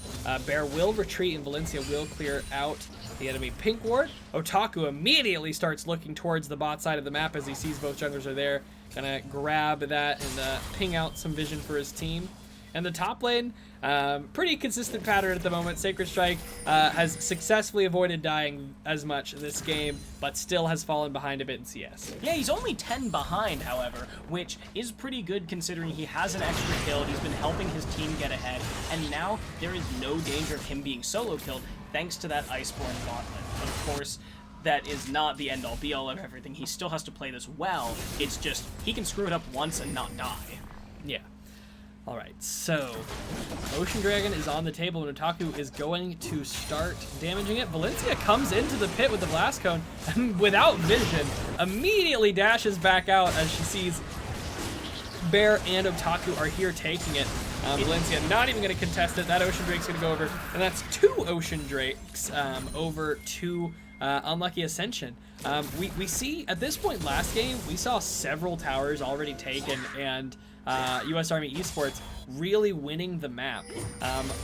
Bear will retreat and Valencia will clear out the enemy pink ward. Otaku immediately starts looking towards the bot side of the map as he sees both junglers are there. Gonna grab that and ping out some vision for his team. And the top lane, pretty consistent pattern at the moment. Sacred Strike has successfully avoided dying as much this game, but still has fallen behind a bit in CS. Yeah, he's only 10 behind, however, which is pretty good considering he has an extra kill. He's been helping his team get ahead, and now there is no danger of him being solo killed thanks to that Iceborne gauntlet. Of course, that is not the end-all be-all of everything. He still has to play this well. It's just he can screw it up once and not die. Yeah. All right, so Ocean Dragon is on the table and Otaku is going to start damaging it. Valencia comes into the pit with the Blast Cone and without vision, immediately dashes back out as she sees Bear and Otaku are here taking it. Valencia not even going to contest it. That Ocean Drake's going to go over, and that's 2 Ocean Drakes over to Unlucky Ascension. We see, at this point last game, we saw several towers already taken, and US Army Esports really winning the map.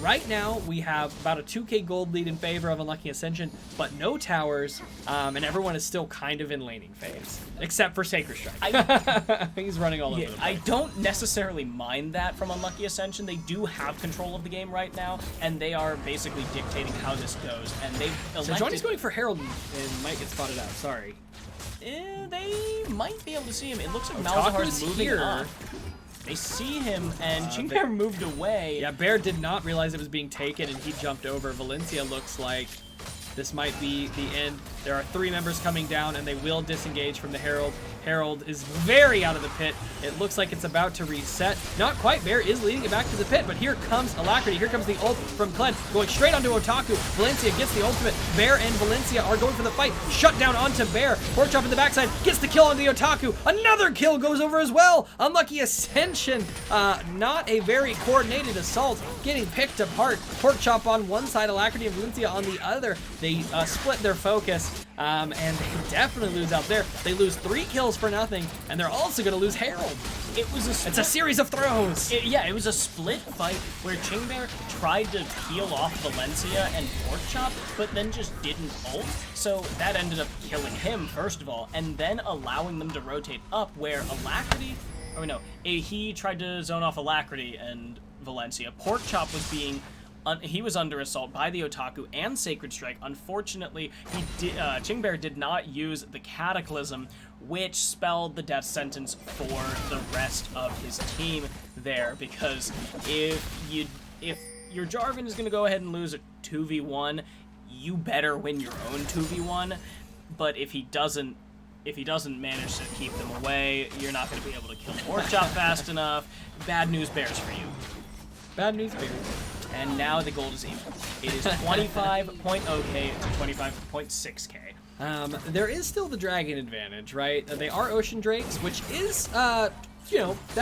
Right now, we have about a 2k gold lead in favor of Unlucky Ascension, but no towers, and everyone is still kind of in laning phase, except for Sacred Strike. He's running all over the place. I don't necessarily mind that from Unlucky Ascension. They do have control of the game right now, and they are basically dictating how this goes, and they've elected... So Johnny's going for Herald and might get spotted out, sorry. They might be able to see him. It looks like Malzahar's moving up. They see him, and Chingbear moved away. Yeah, Bear did not realize it was being taken, and he jumped over. Valencia looks like this might be the end. There are 3 members coming down, and they will disengage from the Herald. Herald is very out of the pit. It looks like it's about to reset. Not quite. Bear is leading it back to the pit, but here comes Alacrity. Here comes the ult from Clen, going straight onto Otaku. Valencia gets the ultimate. Bear and Valencia are going for the fight. Shut down onto Bear. Pork Chop in the backside gets the kill onto the Otaku. Another kill goes over as well. Unlucky Ascension. Not a very coordinated assault. Getting picked apart. Pork Chop on one side, Alacrity and Valencia on the other. They split their focus. And they definitely lose out there. They lose 3 kills for nothing, and they're also going to lose Herald. It's a series of throws. It was a split fight where Chingbear tried to peel off Valencia and Pork Chop, but then just didn't ult. So that ended up killing him, first of all, and then allowing them to rotate up where Alacrity... Oh, no. He tried to zone off Alacrity and Valencia. Pork Chop was being... he was under assault by the Otaku and Sacred Strike. Unfortunately, Chingbear did not use the Cataclysm, which spelled the death sentence for the rest of his team there, because if your Jarvan is going to go ahead and lose a 2v1, you better win your own 2v1, but if he doesn't manage to keep them away, you're not going to be able to kill Pork Chop fast enough. Bad news bears for you. Bad news bears. And now the gold is even. It is 25.0k to 25.6k. There is still the dragon advantage, right? They are Ocean Drakes, which is, that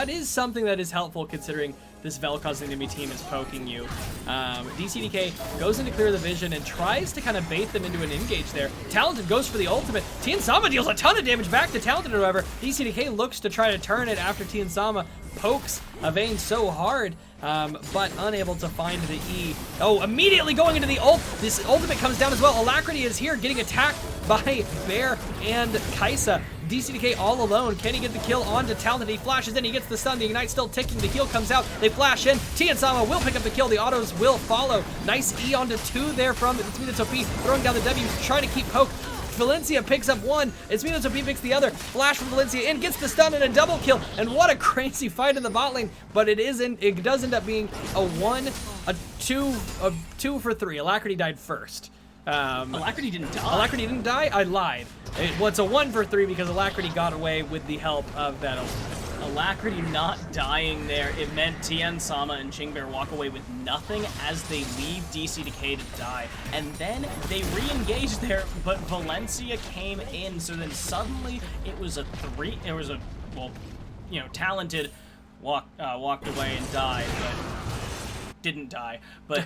is something that is helpful considering this Vel'Koz enemy team is poking you. DCDK goes in to clear the vision and tries to kind of bait them into an engage there. Talented goes for the ultimate. Tien Sama deals a ton of damage back to Talented, however. DCDK looks to try to turn it after Tien Sama pokes a Vayne so hard, but unable to find the E. Oh, immediately going into the ult. This ultimate comes down as well. Alacrity is here getting attacked by Bear and Kaisa. DCDK all alone. Can he get the kill onto Talented? He flashes in. He gets the stun. The Ignite still ticking. The heal comes out. They flash in. Tien Sama will pick up the kill. The autos will follow. Nice E onto 2 there from Smino throwing down the W, trying to keep poke. Valencia picks up 1. Smino picks the other. Flash from Valencia in, gets the stun and a double kill. And what a crazy fight in the bot lane. But it does end up being a 2 for 3. Alacrity died first. Alacrity didn't die. Alacrity didn't die? I lied. It's a 1 for 3 because Alacrity got away with the help of that ultimate. Alacrity not dying there, it meant Tien Sama and Chingbear walk away with nothing as they leave DCDK to die. And then they re-engage there, but Valencia came in, so then suddenly it was a 3, Talented walked away and died, but didn't die, but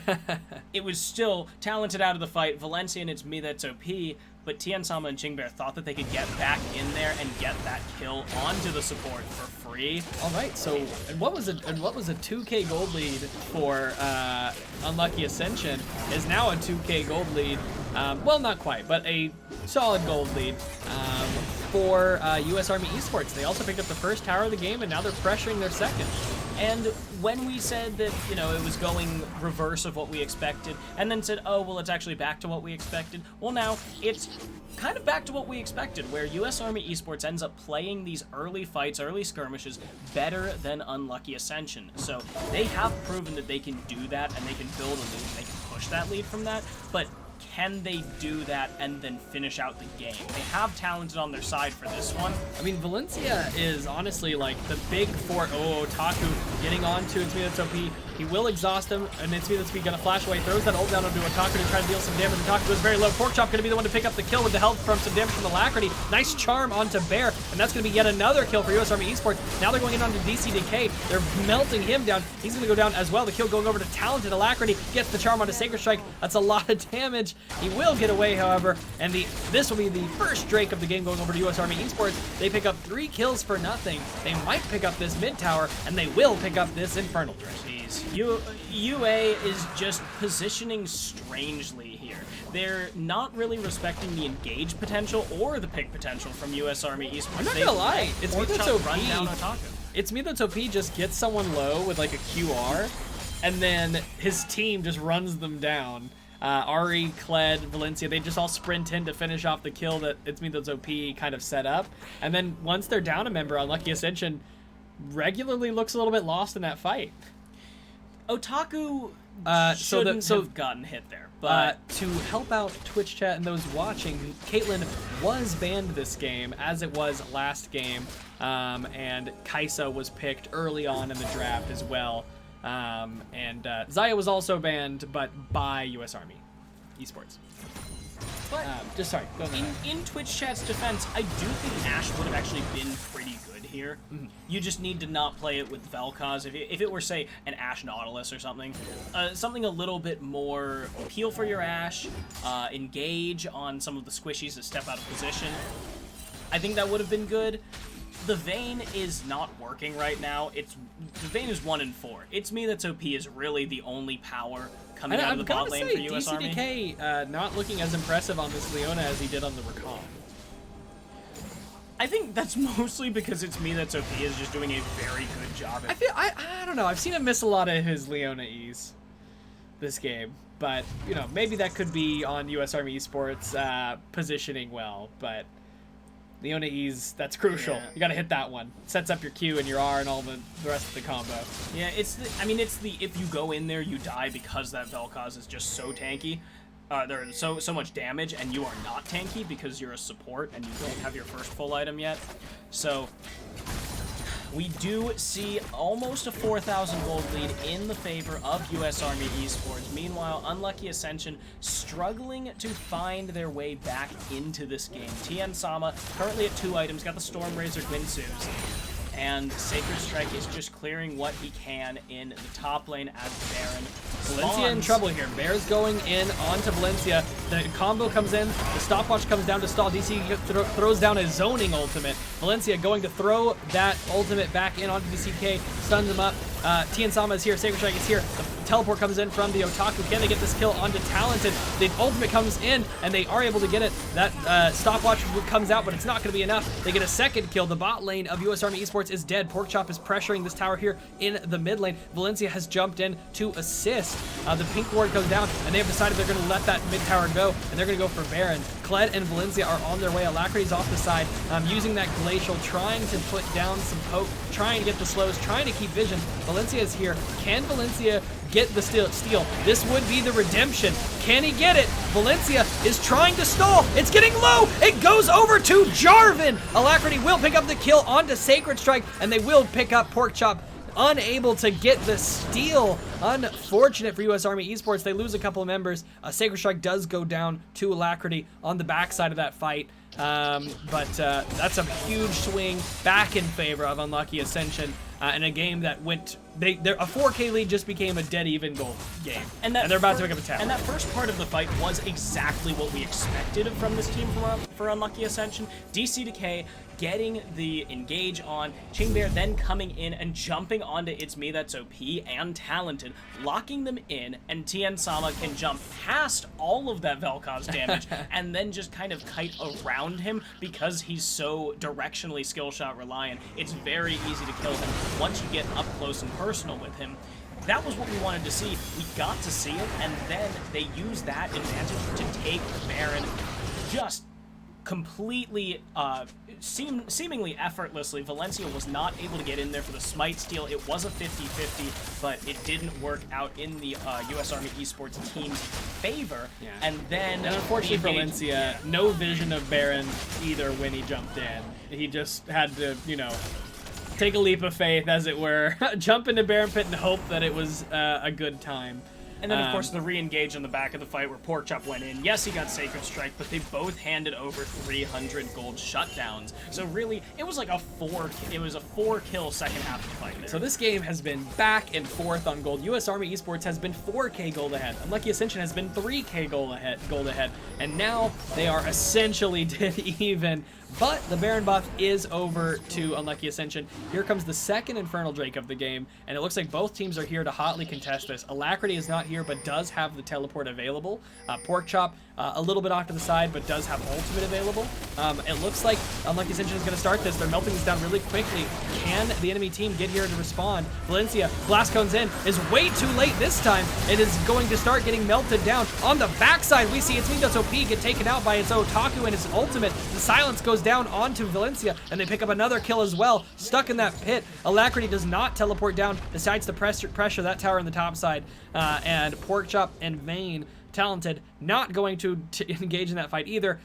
it was still Talented out of the fight. Valencia and it's me that's OP, but Tien Sama and Chingbear thought that they could get back in there and get that kill onto the support for free. All right, so and what was a 2k gold lead for Unlucky Ascension is now a 2k gold lead Well, not quite, but a solid gold lead for U.S. Army Esports. They also picked up the first tower of the game, and now they're pressuring their second. And when we said that, you know, it was going reverse of what we expected, and then said, oh, well, it's actually back to what we expected, well, now it's kind of back to what we expected, where U.S. Army Esports ends up playing these early fights, early skirmishes, better than Unlucky Ascension. So they have proven that they can do that, and they can build a lead, and they can push that lead from that, but can they do that and then finish out the game? They have talented on their side for this one. I mean, Valencia is honestly like the big four. Oh, Taku getting on to It's Me That's OP. He will exhaust him, and It's Me That's OP gonna flash away, throws that ult down onto Taku to try to deal some damage, and Taku goes very low. Porkchop gonna be the one to pick up the kill with the help from some damage from Alacrity. Nice charm onto Bear, and that's gonna be yet another kill for US Army Esports. Now they're going in onto DCDK. They're melting him down. He's gonna go down as well. The kill going over to Talented. Alacrity gets the charm onto Sacred Strike. That's a lot of damage. He will get away, however, and this will be the first Drake of the game going over to US Army Esports. They pick up 3 kills for nothing. They might pick up this mid tower, and they will pick up this Infernal Drake. UA is just positioning strangely here. They're not really respecting the engage potential or the pick potential from US Army Esports. I'm not gonna lie, It's Me That's OP. Run down Otaku. It's Me That's OP just gets someone low with like a QR, and then his team just runs them down. Ari, Kled, Valencia, they just all sprint in to finish off the kill that It's Me That's OP kind of set up. And then once they're down a member, Unlucky Ascension regularly looks a little bit lost in that fight. Otaku shouldn't have gotten hit there, but to help out Twitch chat and those watching, Caitlyn was banned this game, as it was last game, and Kaisa was picked early on in the draft as well, and Xayah was also banned, but by US Army Esports. But just sorry, go ahead. In Twitch chat's defense, I do think Ashe would have actually been pretty good here. Mm-hmm. You just need to not play it with Vel'Koz. If it were, say, an Ashe Nautilus or something, something a little bit more peel for your Ashe, engage on some of the squishies that step out of position, I think that would have been good. The Vayne is not working right now. The Vayne is 1 in 4. It's Me That's OP is really the only power coming out of the bot lane for US Army. DCDK not looking as impressive on this Leona as he did on the Recon. I think that's mostly because It's Me That's OP is just doing a very good job at I don't know. I've seen him miss a lot of his Leona E's this game, but you know, maybe that could be on US Army Esports positioning well, but Leona E's, that's crucial. Yeah. You gotta hit that one. Sets up your Q and your R and all the rest of the combo. Yeah, it's the if you go in there, you die because that Vel'Koz is just so tanky. There's so much damage, and you are not tanky because you're a support and you don't have your first full item yet. So we do see almost a 4,000 gold lead in the favor of US Army Esports. Meanwhile, Unlucky Ascension struggling to find their way back into this game. Tien Sama currently at 2 items, got the Storm Razor Guinsus, and Sacred Strike is just clearing what he can in the top lane as Baron Valencia in trouble here. Bear's going in onto Valencia. The combo comes in. The stopwatch comes down to stall. DC throws down a zoning ultimate. Valencia going to throw that ultimate back in onto DCK. Stuns him up. Tien Sama is here. Sacred Strike is here. The teleport comes in from the Otaku. Can they get this kill onto Talented? The ultimate comes in, and they are able to get it. That stopwatch comes out, but it's not going to be enough. They get a second kill. The bot lane of US Army Esports is dead. Porkchop is pressuring this tower here in the mid lane. Valencia has jumped in to assist. The pink ward goes down, and they have decided they're going to let that mid tower go, and they're going to go for Baron. Kled and Valencia are on their way. Alacrity's off the side, using that Glacial, trying to put down some poke, trying to get the slows, trying to keep vision. Valencia is here. Can Valencia get the steal? This would be the redemption. Can he get it? Valencia is trying to stall. It's getting low. It goes over to Jarvan. Alacrity will pick up the kill onto Sacred Strike, and they will pick up Porkchop. Unable to get the steal. Unfortunate for US Army Esports. They lose a couple of members. Sacred Strike does go down to Alacrity on the backside of that fight. But that's a huge swing back in favor of Unlucky Ascension in a game that went a 4K lead just became a dead even gold game, and they're about to pick up a tower. And that first part of the fight was exactly what we expected from this team for Unlucky Ascension. DC Decay getting the engage on, Chingbear then coming in and jumping onto It's Me That's OP and Talented, locking them in, and Tien Sama can jump past all of that Vel'Koz's damage and then just kind of kite around him because he's so directionally skill shot reliant. It's very easy to kill him once you get up close and personal with him. That was what we wanted to see. We got to see it, and then they used that advantage to take Baron just completely, seemingly effortlessly. Valencia was not able to get in there for the smite steal. It was a 50-50, but it didn't work out in the US Army Esports team's favor. Yeah. And then, unfortunately for Valencia, no vision of Baron either when he jumped in. He just had to, you know, take a leap of faith, as it were, jump into Baron Pit and hope that it was a good time. And then, of course, the re-engage on the back of the fight where Porkchop went in. Yes, he got Sacred Strike, but they both handed over 300 gold shutdowns. So really, it was like a 4-kill second half of the fight there. So this game has been back and forth on gold. US Army Esports has been 4K gold ahead. Unlucky Ascension has been 3K gold ahead. And now they are essentially dead even. But the Baron buff is over to Unlucky Ascension. Here comes the second Infernal Drake of the game, and it looks like both teams are here to hotly contest this. Alacrity is not here, but does have the teleport available. Porkchop, a little bit off to the side, but does have ultimate available. It looks like Unlucky Ascension is going to start this. They're melting this down really quickly. Can the enemy team get here to respond? Valencia, Blast Cones in, is way too late this time. It is going to start getting melted down. On the backside, we see It's Me That's OP get taken out by its Otaku and his ultimate. The silence goes down onto Valencia, and they pick up another kill as well, stuck in that pit. Alacrity does not teleport down, decides to pressure that tower on the top side, and Porkchop and Vayne, Talented, not going to engage in that fight either.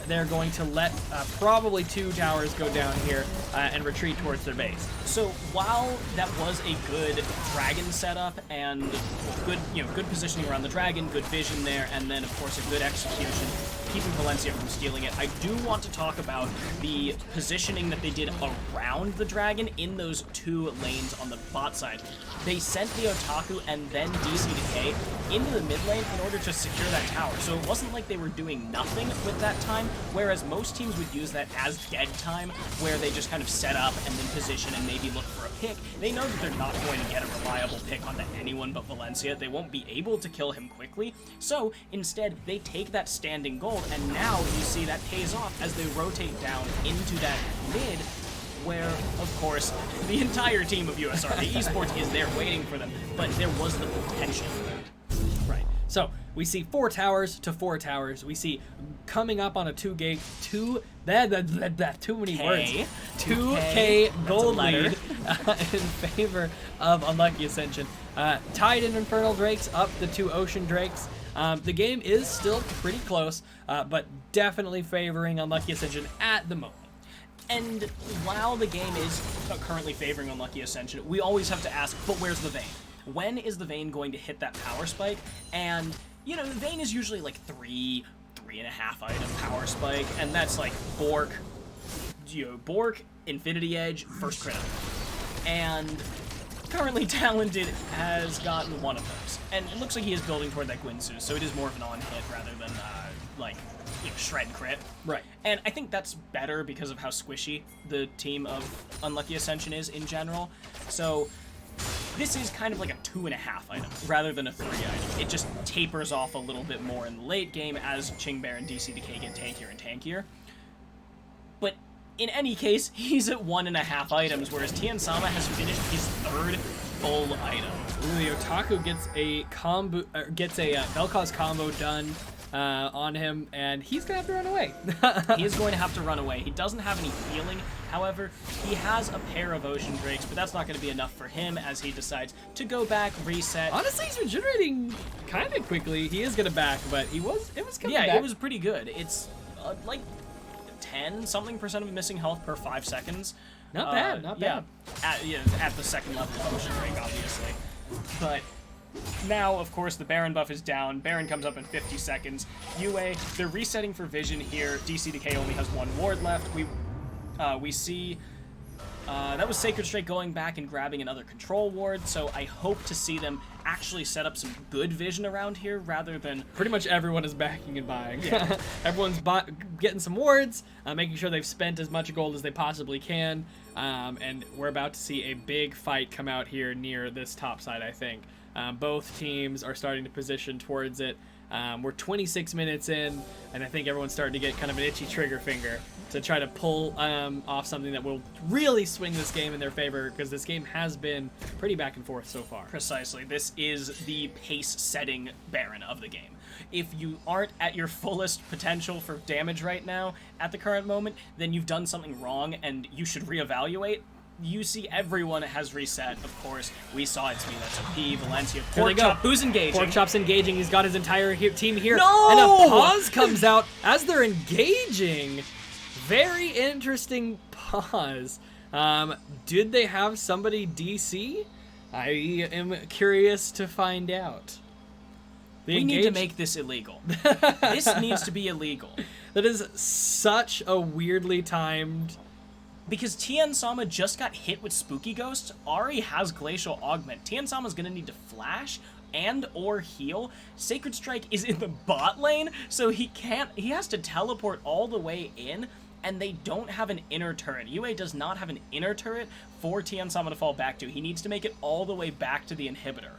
They're going to let probably 2 towers go down here and retreat towards their base. So while that was a good dragon setup and good positioning around the dragon, good vision there, and then of course a good execution, keeping Valencia from stealing it, I do want to talk about the positioning that they did around the dragon in those 2 lanes on the bot side. They sent the Otaku and then DC Decay into the mid lane in order to secure that tower. So it wasn't like they were doing nothing with that time, whereas most teams would use that as dead time, where they just kind of set up and then position and maybe look for a pick. They know that they're not going to get a reliable pick onto anyone but Valencia. They won't be able to kill him quickly. So instead, they take that standing gold, and now you see that pays off as they rotate down into that mid, where, of course, the entire team of US Army Esports is there waiting for them, but there was the potential. Right. So we see 4 towers to 4 towers. We see coming up on a 2K, too many words. 2K gold lead in favor of Unlucky Ascension. Tied in Infernal Drakes, up the 2 Ocean Drakes. The game is still pretty close, but definitely favoring Unlucky Ascension at the moment. And while the game is currently favoring Unlucky Ascension, we always have to ask, but where's the Vayne? When is the Vayne going to hit that power spike? And, you know, the Vayne is usually like 3.5 item power spike, and that's like Bork, Infinity Edge, first crit. And currently Talented has gotten 1 of those. And it looks like he is building toward that Guinsoo, so it is more of an on-hit rather than, shred crit. Right. And I think that's better because of how squishy the team of Unlucky Ascension is in general. So this is kind of like a 2.5 item rather than a 3 item. It just tapers off a little bit more in the late game as Chingbear and DC Decay get tankier and tankier. But in any case, he's at 1.5 items, whereas Tien Sama has finished his 3rd full item. Ooh, the Otaku gets a Vel'Koz combo done on him, and he's gonna have to run away. He is going to have to run away. He doesn't have any healing. However, he has a pair of Ocean Drakes, but that's not going to be enough for him as he decides to go back, reset. Honestly, he's regenerating kind of quickly. He is gonna back, but it was coming back. Yeah, it was pretty good. It's like 10% of missing health per 5 seconds. Not bad, not bad. Yeah, at the second level of Ocean Drake, obviously. But now, of course, the Baron buff is down. Baron comes up in 50 seconds. UA, they're resetting for vision here. DC Decay only has 1 ward left. We see That was Sacred Strike going back and grabbing another control ward, so I hope to see them actually set up some good vision around here rather than... Pretty much everyone is backing and buying. Yeah. Everyone's getting some wards, making sure they've spent as much gold as they possibly can, and we're about to see a big fight come out here near this top side, I think. Both teams are starting to position towards it. We're 26 minutes in, and I think everyone's starting to get kind of an itchy trigger finger to try to pull off something that will really swing this game in their favor, because this game has been pretty back and forth so far. Precisely. This is the pace-setting Baron of the game. If you aren't at your fullest potential for damage right now, at the current moment, then you've done something wrong, and you should reevaluate. You see everyone has reset, of course. We saw it's me, that's OP, Valencia, Porkchop, who's engaging. Porkchop's engaging, he's got his entire team here. No! And a pause comes out as they're engaging. Very interesting pause. Did they have somebody DC? I am curious to find out. We need to make this illegal. This needs to be illegal. That is such a weirdly timed... Because Tien Sama just got hit with Spooky Ghosts. Ari has Glacial Augment. Tien Sama's gonna need to flash and or heal. Sacred Strike is in the bot lane, so he has to teleport all the way in, and they don't have an inner turret. UA does not have an inner turret for Tien Sama to fall back to. He needs to make it all the way back to the inhibitor.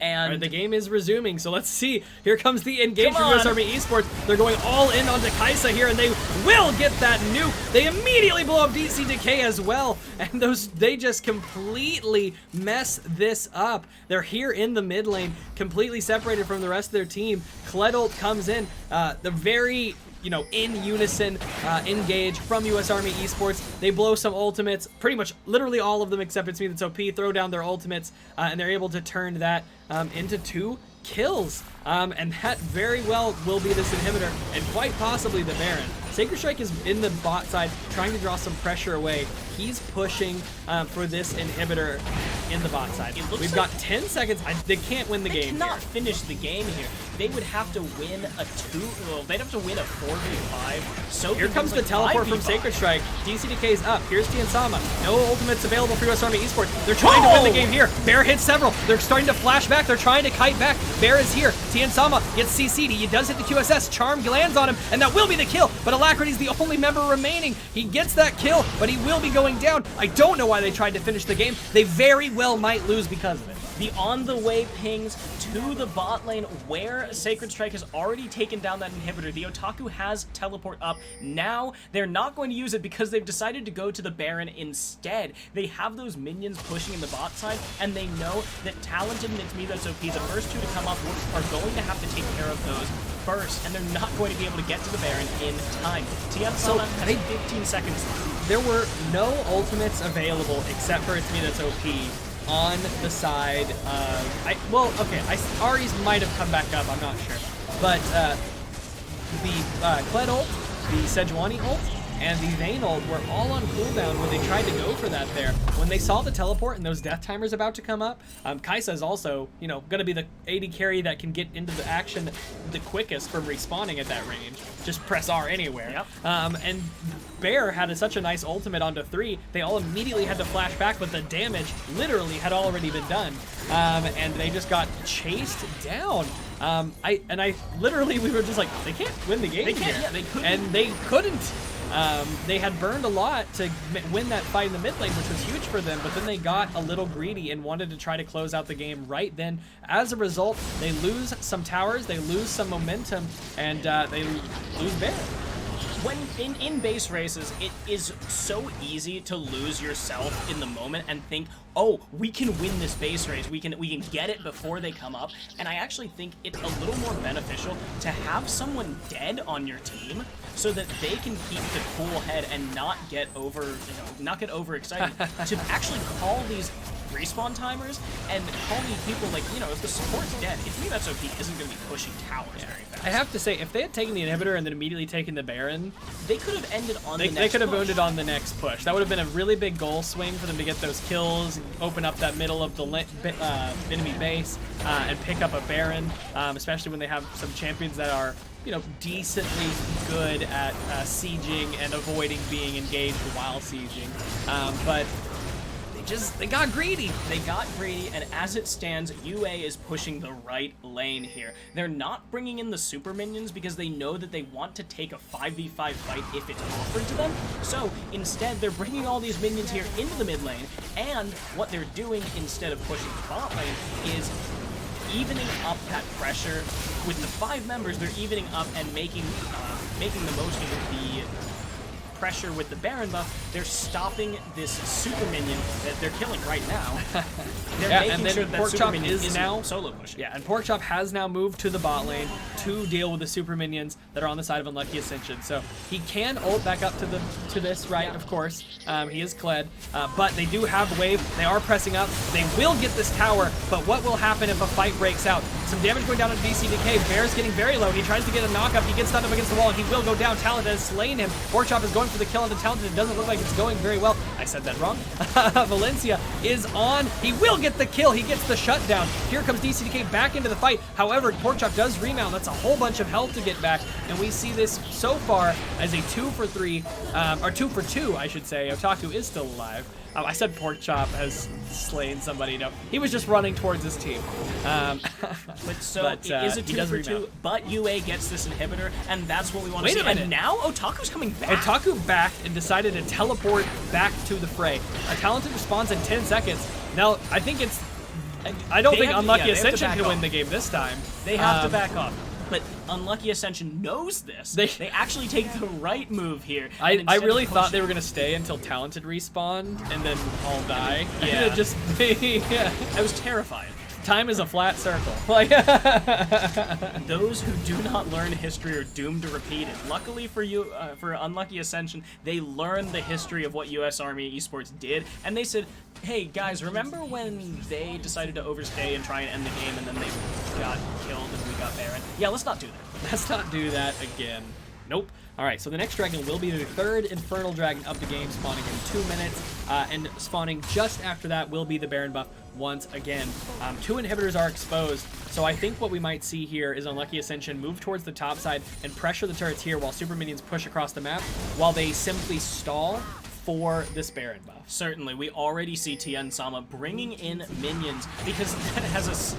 And right, the game is resuming, so let's see. Here comes the engage from US Army Esports. They're going all in onto KAIJU here, and they will get that nuke. They immediately blow up DC Decay as well, and they just completely mess this up. They're here in the mid lane, completely separated from the rest of their team. Kledolt comes in, the very... in unison engage from US Army Esports. They blow some ultimates, pretty much literally all of them except It's Me That's OP, throw down their ultimates, and they're able to turn that into 2 kills. And that very well will be this inhibitor, and quite possibly the Baron. Sacred Strike is in the bot side, trying to draw some pressure away. He's pushing for this inhibitor in the bot side. We've got 10 seconds. They can't win the game. They cannot finish the game here. They would have to win they'd have to win a 4v5. So here comes the teleport from Sacred Strike. DC Decay's up. Here's Tien Sama. No ultimates available for US Army Esports. They're trying to win the game here. Bear hits several. They're starting to flash back. They're trying to kite back. Bear is here. Tien Sama gets CC'd. He does hit the QSS. Charm lands on him, and that will be the kill. But Alacrity's the only member remaining. He gets that kill, but he will be going down. I don't know why they tried to finish the game. They very well might lose because of it. The on-the-way pings to the bot lane where Sacred Strike has already taken down that inhibitor. The Otaku has teleport up. Now, they're not going to use it because they've decided to go to the Baron instead. They have those minions pushing in the bot side, and they know that Talented and It's Me That's OP, the first 2 to come up, are going to have to take care of those first, and they're not going to be able to get to the Baron in time. Tien Sama has 15 seconds left. There were no ultimates available except for It's Me That's OP on the side of... Ari's might have come back up, I'm not sure. But the Kled ult, the Sejuani ult, and the Vayne ult were all on cooldown when they tried to go for that there. When they saw the teleport and those death timers about to come up, KAIJU is also, going to be the AD carry that can get into the action the quickest from respawning at that range. Just press R anywhere. Yep. And Bear had such a nice ultimate onto 3, they all immediately had to flash back, but the damage literally had already been done. And they just got chased down. We were just like, they can't win the game. They can't, here. yeah, they couldn't. And they couldn't. They had burned a lot to win that fight in the mid lane, which was huge for them, but then they got a little greedy and wanted to try to close out the game right then. As a result, they lose some towers, they lose some momentum, and they lose Bear. When in base races, it is so easy to lose yourself in the moment and think, oh, we can win this base race, we can get it before they come up. And I actually think it's a little more beneficial to have someone dead on your team so that they can keep the cool head and not get overexcited to actually call these respawn timers and call me people like, if the support's dead, It's Me That's OP isn't going to be pushing towers very fast. I have to say, if they had taken the inhibitor and then immediately taken the Baron, they could have ended on the next push. They could have ended on the next push. That would have been a really big goal swing for them to get those kills, open up that middle of the enemy base, and pick up a Baron, especially when they have some champions that are, you know, decently good at sieging and avoiding being engaged while sieging. But they got greedy. They got greedy, and as it stands, UA is pushing the right lane here. They're not bringing in the super minions because they know that they want to take a 5v5 fight if it's offered to them. So instead, they're bringing all these minions here into the mid lane, and what they're doing instead of pushing the bot lane is evening up that pressure. With the 5 members, they're evening up and making the most of the pressure with the Baron buff. They're stopping this super minion that they're killing right now. They're Yeah, making and then sure that Porkchop super minion is isn't now solo pushing. Yeah, and Porkchop has now moved to the bot lane to deal with the super minions that are on the side of Unlucky Ascension. So he can ult back up to this, right? Yeah. Of course, he is Kled, but they do have wave. They are pressing up. They will get this tower, but what will happen if a fight breaks out? Some damage going down on DCDK. Bear's getting very low. He tries to get a knockup. He gets stunned up against the wall, and he will go down. Talented has slain him. Porkchop is going for the kill on the Talented. It doesn't look like it's going very well. I said that wrong. Valencia is on. He will get the kill. He gets the shutdown. Here comes DCDK back into the fight. However, Porkchop does remount. That's a whole bunch of health to get back, and we see this so far as a 2 for 3, or 2 for 2, I should say. Otaku is still alive. I said Porkchop has slain somebody. No, he was just running towards his team. It is a 2 for 2, but UA gets this inhibitor, and that's what we want to see. Wait a minute. And now Otaku's coming back. Otaku backed and decided to teleport back to the fray. A Talented responds in 10 seconds. Now, I think it's... I don't think Unlucky Ascension can win the game this time. They have to back off. But Unlucky Ascension knows this. They actually take the right move here. I really thought they were going to stay until Talented respawned and then all die. Yeah. It'd just be... I was terrified. Time is a flat circle. Like those who do not learn history are doomed to repeat it. Luckily for you, for Unlucky Ascension, they learned the history of what US Army Esports did, and they said, hey guys, remember when they decided to overstay and try and end the game, and then they got killed and we got Baron? Yeah, let's not do that. Let's not do that again. Nope. All right, so the next dragon will be the 3rd Infernal Dragon of the game, spawning in 2 minutes, and spawning just after that will be the Baron buff once again. 2 inhibitors are exposed, so I think what we might see here is Unlucky Ascension move towards the top side and pressure the turrets here while super minions push across the map, while they simply stall for this Baron buff. Certainly, we already see Tien Sama bringing in minions because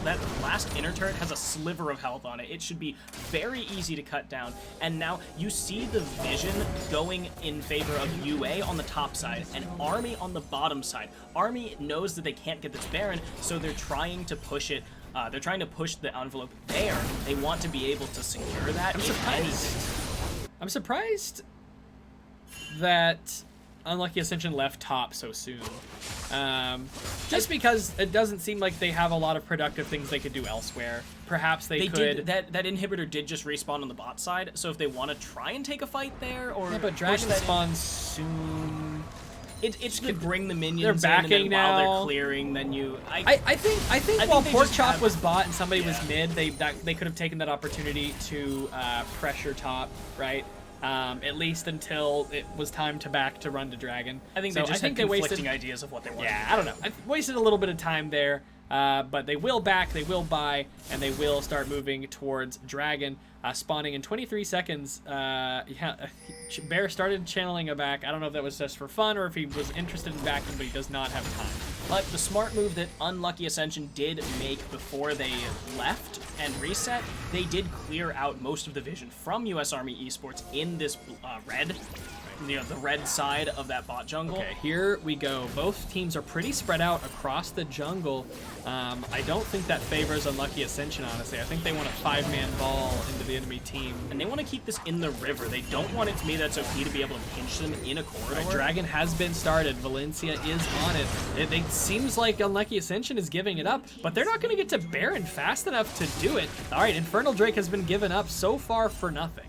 that last inner turret has a sliver of health on it. It should be very easy to cut down. And now you see the vision going in favor of UA on the top side and Army on the bottom side. Army knows that they can't get this Baron, so they're trying to push it. They're trying to push the envelope there. They want to be able to secure that. I'm surprised that Unlucky Ascension left top so soon. Just because it doesn't seem like they have a lot of productive things they could do elsewhere. Perhaps they could... That inhibitor did just respawn on the bot side, so if they want to try and take a fight there, or... Yeah, but Dragon spawns soon... It's to bring the minions they're backing in, and then now. while they're clearing, then you... I think while Porkchop was bot and somebody was Yeah. mid, they could have taken that opportunity to pressure top, right? At least until it was time to back to run to Dragon. I think so they just had they conflicting wasted ideas of what they wanted. Yeah, I don't know. I wasted a little bit of time there, but they will back, they will buy, and they will start moving towards Dragon, spawning in 23 seconds. Yeah, Bear started channeling a back. I don't know if that was just for fun or if he was interested in backing, but he does not have time. But the smart move that Unlucky Ascension did make before they left and reset, they did clear out most of the vision from US Army Esports in this red, the red side of that bot jungle. Okay, here we go. Both teams are pretty spread out across the jungle. I don't think that favors Unlucky Ascension, honestly. I think they want a 5-man ball into the enemy team. And they want to keep this in the river. They don't want it to be that's OP to be able to pinch them in a corridor. Right, Dragon has been started. Valencia is on it. It seems like Unlucky Ascension is giving it up, but they're not going to get to Baron fast enough to do it. All right, Infernal Drake has been given up so far for nothing.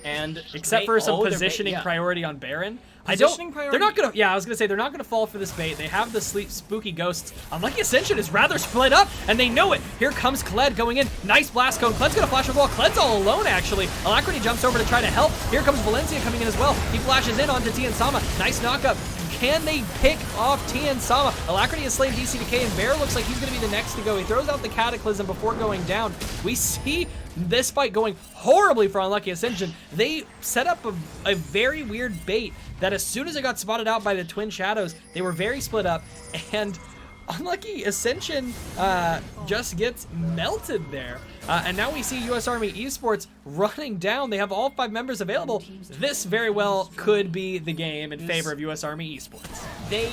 And except for some positioning priority on Baron. Positioning priority? They're not gonna. Yeah, I was gonna say they're not gonna fall for this bait. They have the spooky ghosts. Unlucky Ascension is rather split up, and they know it. Here comes Kled going in. Nice blast cone. Kled's gonna flash a wall. Kled's all alone actually. Alacrity jumps over to try to help. Here comes Valencia coming in as well. He flashes in onto Tien Sama. Nice knockup. Can they pick off Tien Sama? Alacrity has slain DCDK, and Bear looks like he's going to be the next to go. He throws out the Cataclysm before going down. We see this fight going horribly for Unlucky Ascension. They set up a very weird bait that as soon as it got spotted out by the Twin Shadows, they were very split up, and Unlucky Ascension just gets melted there. And now we see US Army Esports running down. They have all 5 members available. This very well could be the game in favor of US Army Esports. They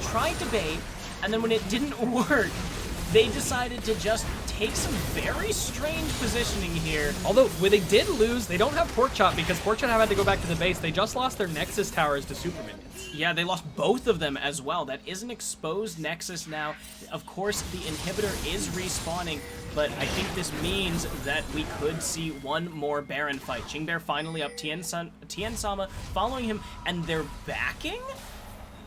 tried to bait, and then when it didn't work, they decided to just take some very strange positioning here. Although, when they did lose, they don't have Pork Chop because Pork Chop had to go back to the base. They just lost their Nexus towers to Super Minions. Yeah, they lost both of them as well. That is an exposed Nexus now. Of course, the inhibitor is respawning, but I think this means that we could see one more Baron fight. Qingbear finally up, Tien Sama following him, and they're backing?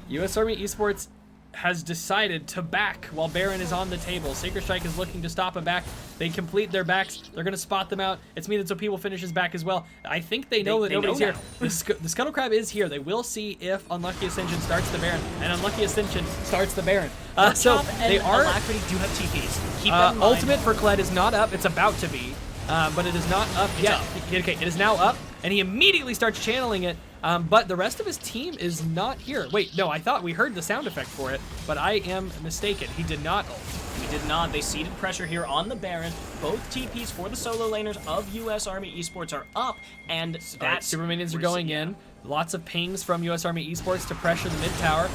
US Army Esports has decided to back while Baron is on the table. Sacred Strike is looking to stop a back. They complete their backs. They're going to spot them out. It's me that so people finish his back as well. I think they know that nobody's here. The Scuttle Crab is here. They will see if Unlucky Ascension starts the Baron, and Unlucky Ascension starts the Baron. So they are. Alacrity do have TPs. Keep that in mind. Ultimate for Kled is not up. It's about to be, but it is not up yet. Okay, it is now up, and he immediately starts channeling it. But the rest of his team is not here. Wait, no, I thought we heard the sound effect for it, but I am mistaken. He did not ult. We did not. They ceded pressure here on the Baron. Both TPs for the solo laners of US Army Esports are up, and that Super Minions are going in. Lots of pings from US Army Esports to pressure the mid tower,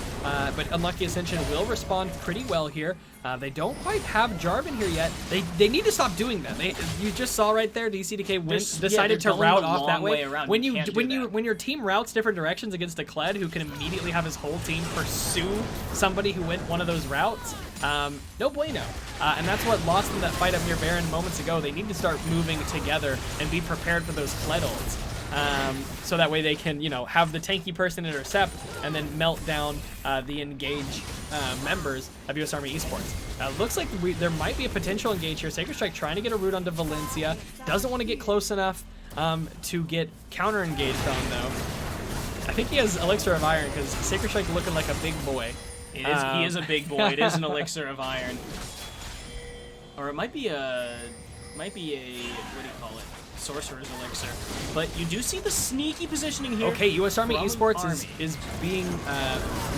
but Unlucky Ascension will respond pretty well here. They don't quite have Jarvan here yet. They need to stop doing that. You just saw right there, DCDK decided to route off that way. When your team routes different directions against a Kled who can immediately have his whole team pursue somebody who went one of those routes, no bueno. And that's what lost them that fight up near Baron moments ago. They need to start moving together and be prepared for those Kled ults. So that way they can, have the tanky person intercept and then melt down the engage members of US Army Esports. Looks like there might be a potential engage here. Sacred Strike trying to get a root onto Valencia. Doesn't want to get close enough to get counter-engaged on, though. I think he has Elixir of Iron because Sacred Strike looking like a big boy. He is a big boy. It is an Elixir of Iron. Or it might be a, what do you call it? Sorcerer's Elixir. But you do see the sneaky positioning here. Okay, US Army Esports is being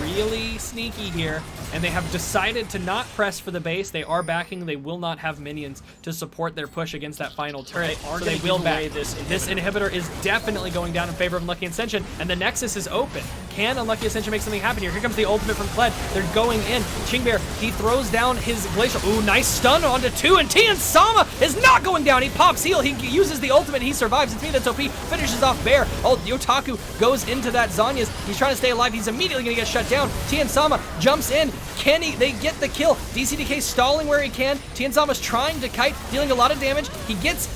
really sneaky here, and they have decided to not press for the base. They are backing. They will not have minions to support their push against that final turret. They will back. This inhibitor is definitely going down in favor of Unlucky Ascension, and the Nexus is open. Can Unlucky Ascension make something happen here? Here comes the ultimate from Kled. They're going in. Qingbear, he throws down his Glacial. Ooh, nice stun onto 2, and Tien Sama is not going down. He pops heal. He uses the ultimate. He survives. It's me that's OP. Finishes off Bear. Oh, Yotaku goes into that Zanya's. He's trying to stay alive. He's immediately going to get shut down. Tien Sama jumps in. They get the kill. DCDK stalling where he can. Tien Sama's trying to kite, dealing a lot of damage. He gets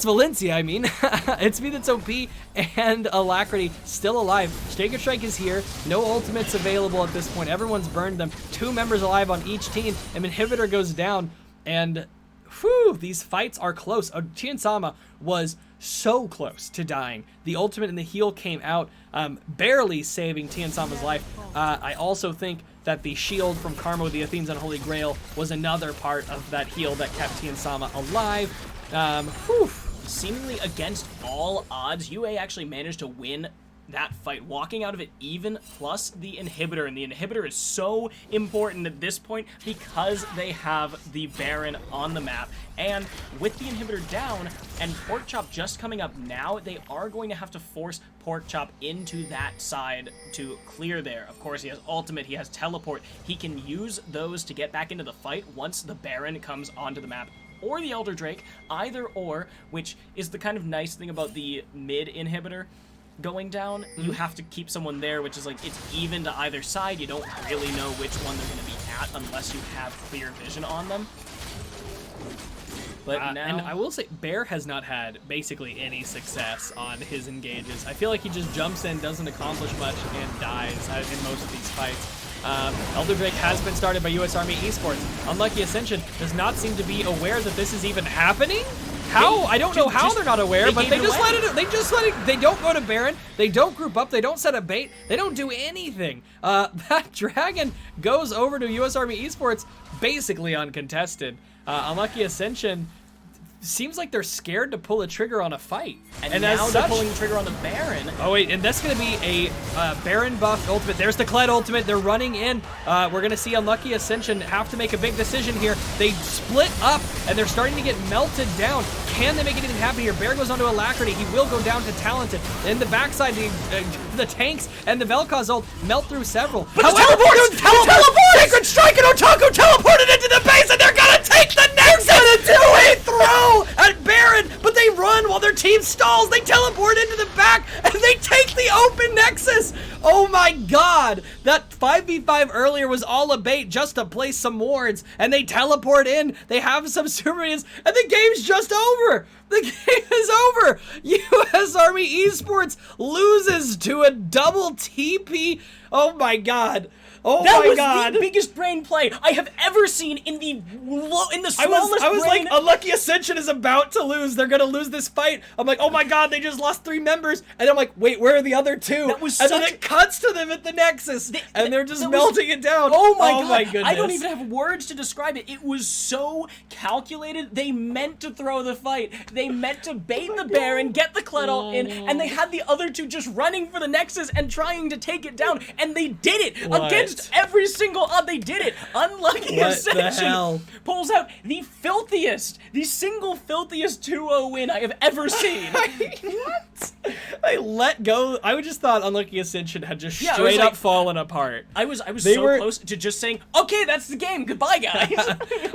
Valencia, I mean. It's me that's OP, and Alacrity still alive. Sacred Strike is here. No ultimates available at this point. Everyone's burned them. 2 members alive on each team. An inhibitor goes down, and whew, these fights are close. Tien Sama was so close to dying. The ultimate and the heal came out, barely saving Tien Sama's life. I also think that the shield from Karma with the Athene's Unholy Grail was another part of that heal that kept Tien Sama alive. Seemingly against all odds, UA actually managed to win that fight, walking out of it even, plus the inhibitor, and the inhibitor is so important at this point because they have the Baron on the map, and with the inhibitor down and Pork Chop just coming up now, they are going to have to force Pork Chop into that side to clear there. Of course, he has ultimate, he has teleport, he can use those to get back into the fight once the Baron comes onto the map, or the Elder Drake, either or, which is the kind of nice thing about the mid inhibitor going down. You have to keep someone there, which is like, it's even to either side. You don't really know which one they're going to be at unless you have clear vision on them. But now, and I will say, Bear has not had basically any success on his engages. I feel like he just jumps in, doesn't accomplish much, and dies in most of these fights. Elder Drake has been started by US Army Esports. Unlucky Ascension does not seem to be aware that this is even happening. How? I don't know how they're not aware, but they gave it just away. let it. They just let it. They don't go to Baron. They don't group up. They don't set a bait. They don't do anything. That dragon goes over to U.S. Army Esports basically uncontested. Unlucky Ascension seems like they're scared to pull a trigger on a fight. And now they're pulling the trigger on the Baron. Oh wait, and that's gonna be a Baron buff ultimate. There's the Kled ultimate. They're running in. We're gonna see Unlucky Ascension have to make a big decision here. They split up and they're starting to get melted down. Can they make anything happen here? Bear goes onto Alacrity. He will go down to Talented. In the backside, the tanks and the Vel'Koz ult melt through several. But the teleport! Sacred Strike and Otaku teleported into the base, and they're gonna take the Nexus way through at Baron, but they run while their team stalls. They teleport into the back, and they take the open Nexus. Oh my god, that 5v5 earlier was all a bait just to place some wards, and they teleport in. They have some super minions, and the game's just over. The game is over. U.S. Army Esports loses to a double TP. Oh my god. Oh That my was god. the biggest brain play I have ever seen in the smallest I was brain. like, Unlucky Ascension is about to lose. They're gonna lose this fight. I'm like, oh my god, they just lost 3 members. And I'm like, wait, where are the other 2? That was and then such- it cuts to them at the Nexus, and they're just that was- melting it down. Oh my god! my goodness. I don't even have words to describe it. It was so calculated. They meant to throw the fight. They meant to bait the Baron, get the Kled ult in, and they had the other 2 just running for the Nexus and trying to take it down. And they did it against every single odd. They did it. Unlucky What the Ascension hell? pulls out the single filthiest 2-0 win I have ever seen. What? They let go. I just thought Unlucky Ascension had just Yeah, it was straight like- up fallen apart. I was They so were- close to just saying, okay, that's the game. Goodbye, guys.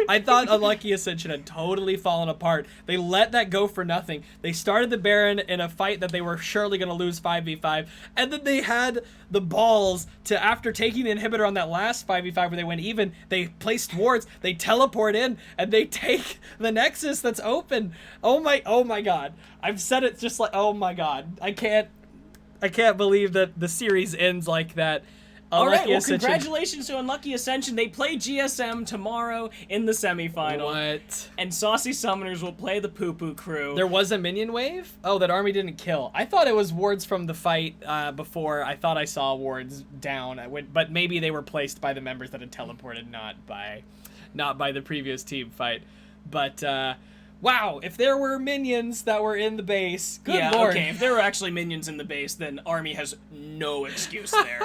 I thought Unlucky Ascension had totally fallen apart. They let that go for nothing. They started the Baron in a fight that they were surely going to lose 5v5, and then they had the balls to, after taking the inhibitor on that last 5v5 where they went even, they placed wards, they teleport in, and they take the Nexus that's open. Oh my god. I've said it just like, oh my god. I can't believe that the series ends like that. All right, Unlucky well, Ascension- congratulations to Unlucky Ascension. They play GSM tomorrow in the semifinal. What? And Saucy Summoners will play the Poo Poo Crew. There was a minion wave? Oh, that army didn't kill. I thought it was wards from the fight before. I thought I saw wards down, but maybe they were placed by the members that had teleported, not by the previous team fight. But wow, if there were minions that were in the base, good yeah, lord. okay, if there were actually minions in the base, then Army has no excuse there.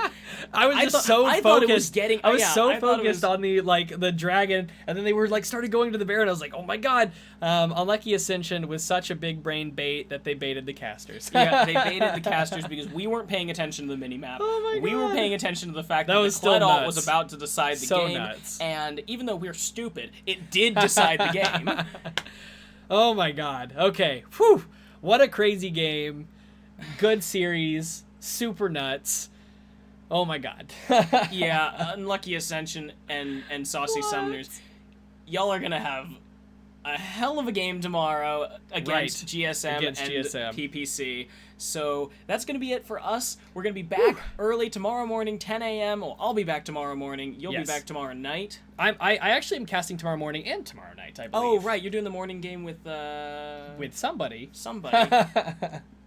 I was just so I focused. thought it was getting- I was yeah, so I thought it focused was- on the dragon, and then they were like started going to the Baron. I was like, oh my god. Unlucky Ascension was such a big brain bait that they baited the casters. Yeah, they baited the casters because we weren't paying attention to the minimap. Oh my We were God. paying attention to the fact That that was the still Kled ult nuts. was about to decide the So game. nuts. And even though we're stupid, it did decide the game. Oh my god. Okay. Whew. What a crazy game. Good series. Super nuts. Oh my god. Yeah, Unlucky Ascension and Saucy Summoners. Y'all are gonna have a hell of a game tomorrow against GSM Against and GSM. PPC. So that's gonna be it for us. We're gonna be back early tomorrow morning, 10 a.m. Well, I'll be back tomorrow morning. You'll Yes. be back tomorrow night. I actually am casting tomorrow morning and tomorrow night, I Oh, believe. right, you're doing the morning game with With somebody. somebody.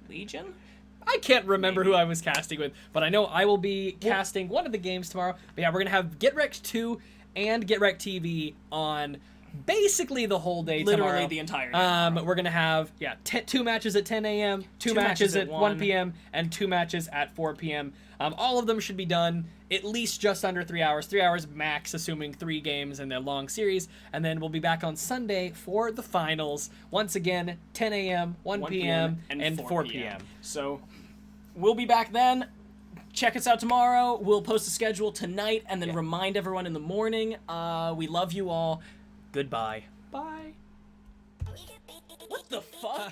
Legion? I can't remember who I was casting with, but I know I will be casting one of the games tomorrow. But yeah, we're going to have Get Wrecked 2 and Get Wrecked TV on basically the whole day Literally tomorrow. the entire day. We're going to have, 2 matches at 10 a.m., two matches at 1 p.m., and 2 matches at 4 p.m. All of them should be done at least just under 3 hours. 3 hours max, assuming 3 games in their long series. And then we'll be back on Sunday for the finals. Once again, 10 a.m., 1 p.m., and 4 p.m. So we'll be back then. Check us out tomorrow. We'll post a schedule tonight and then remind everyone in the morning. We love you all. Goodbye. Bye. What the fuck?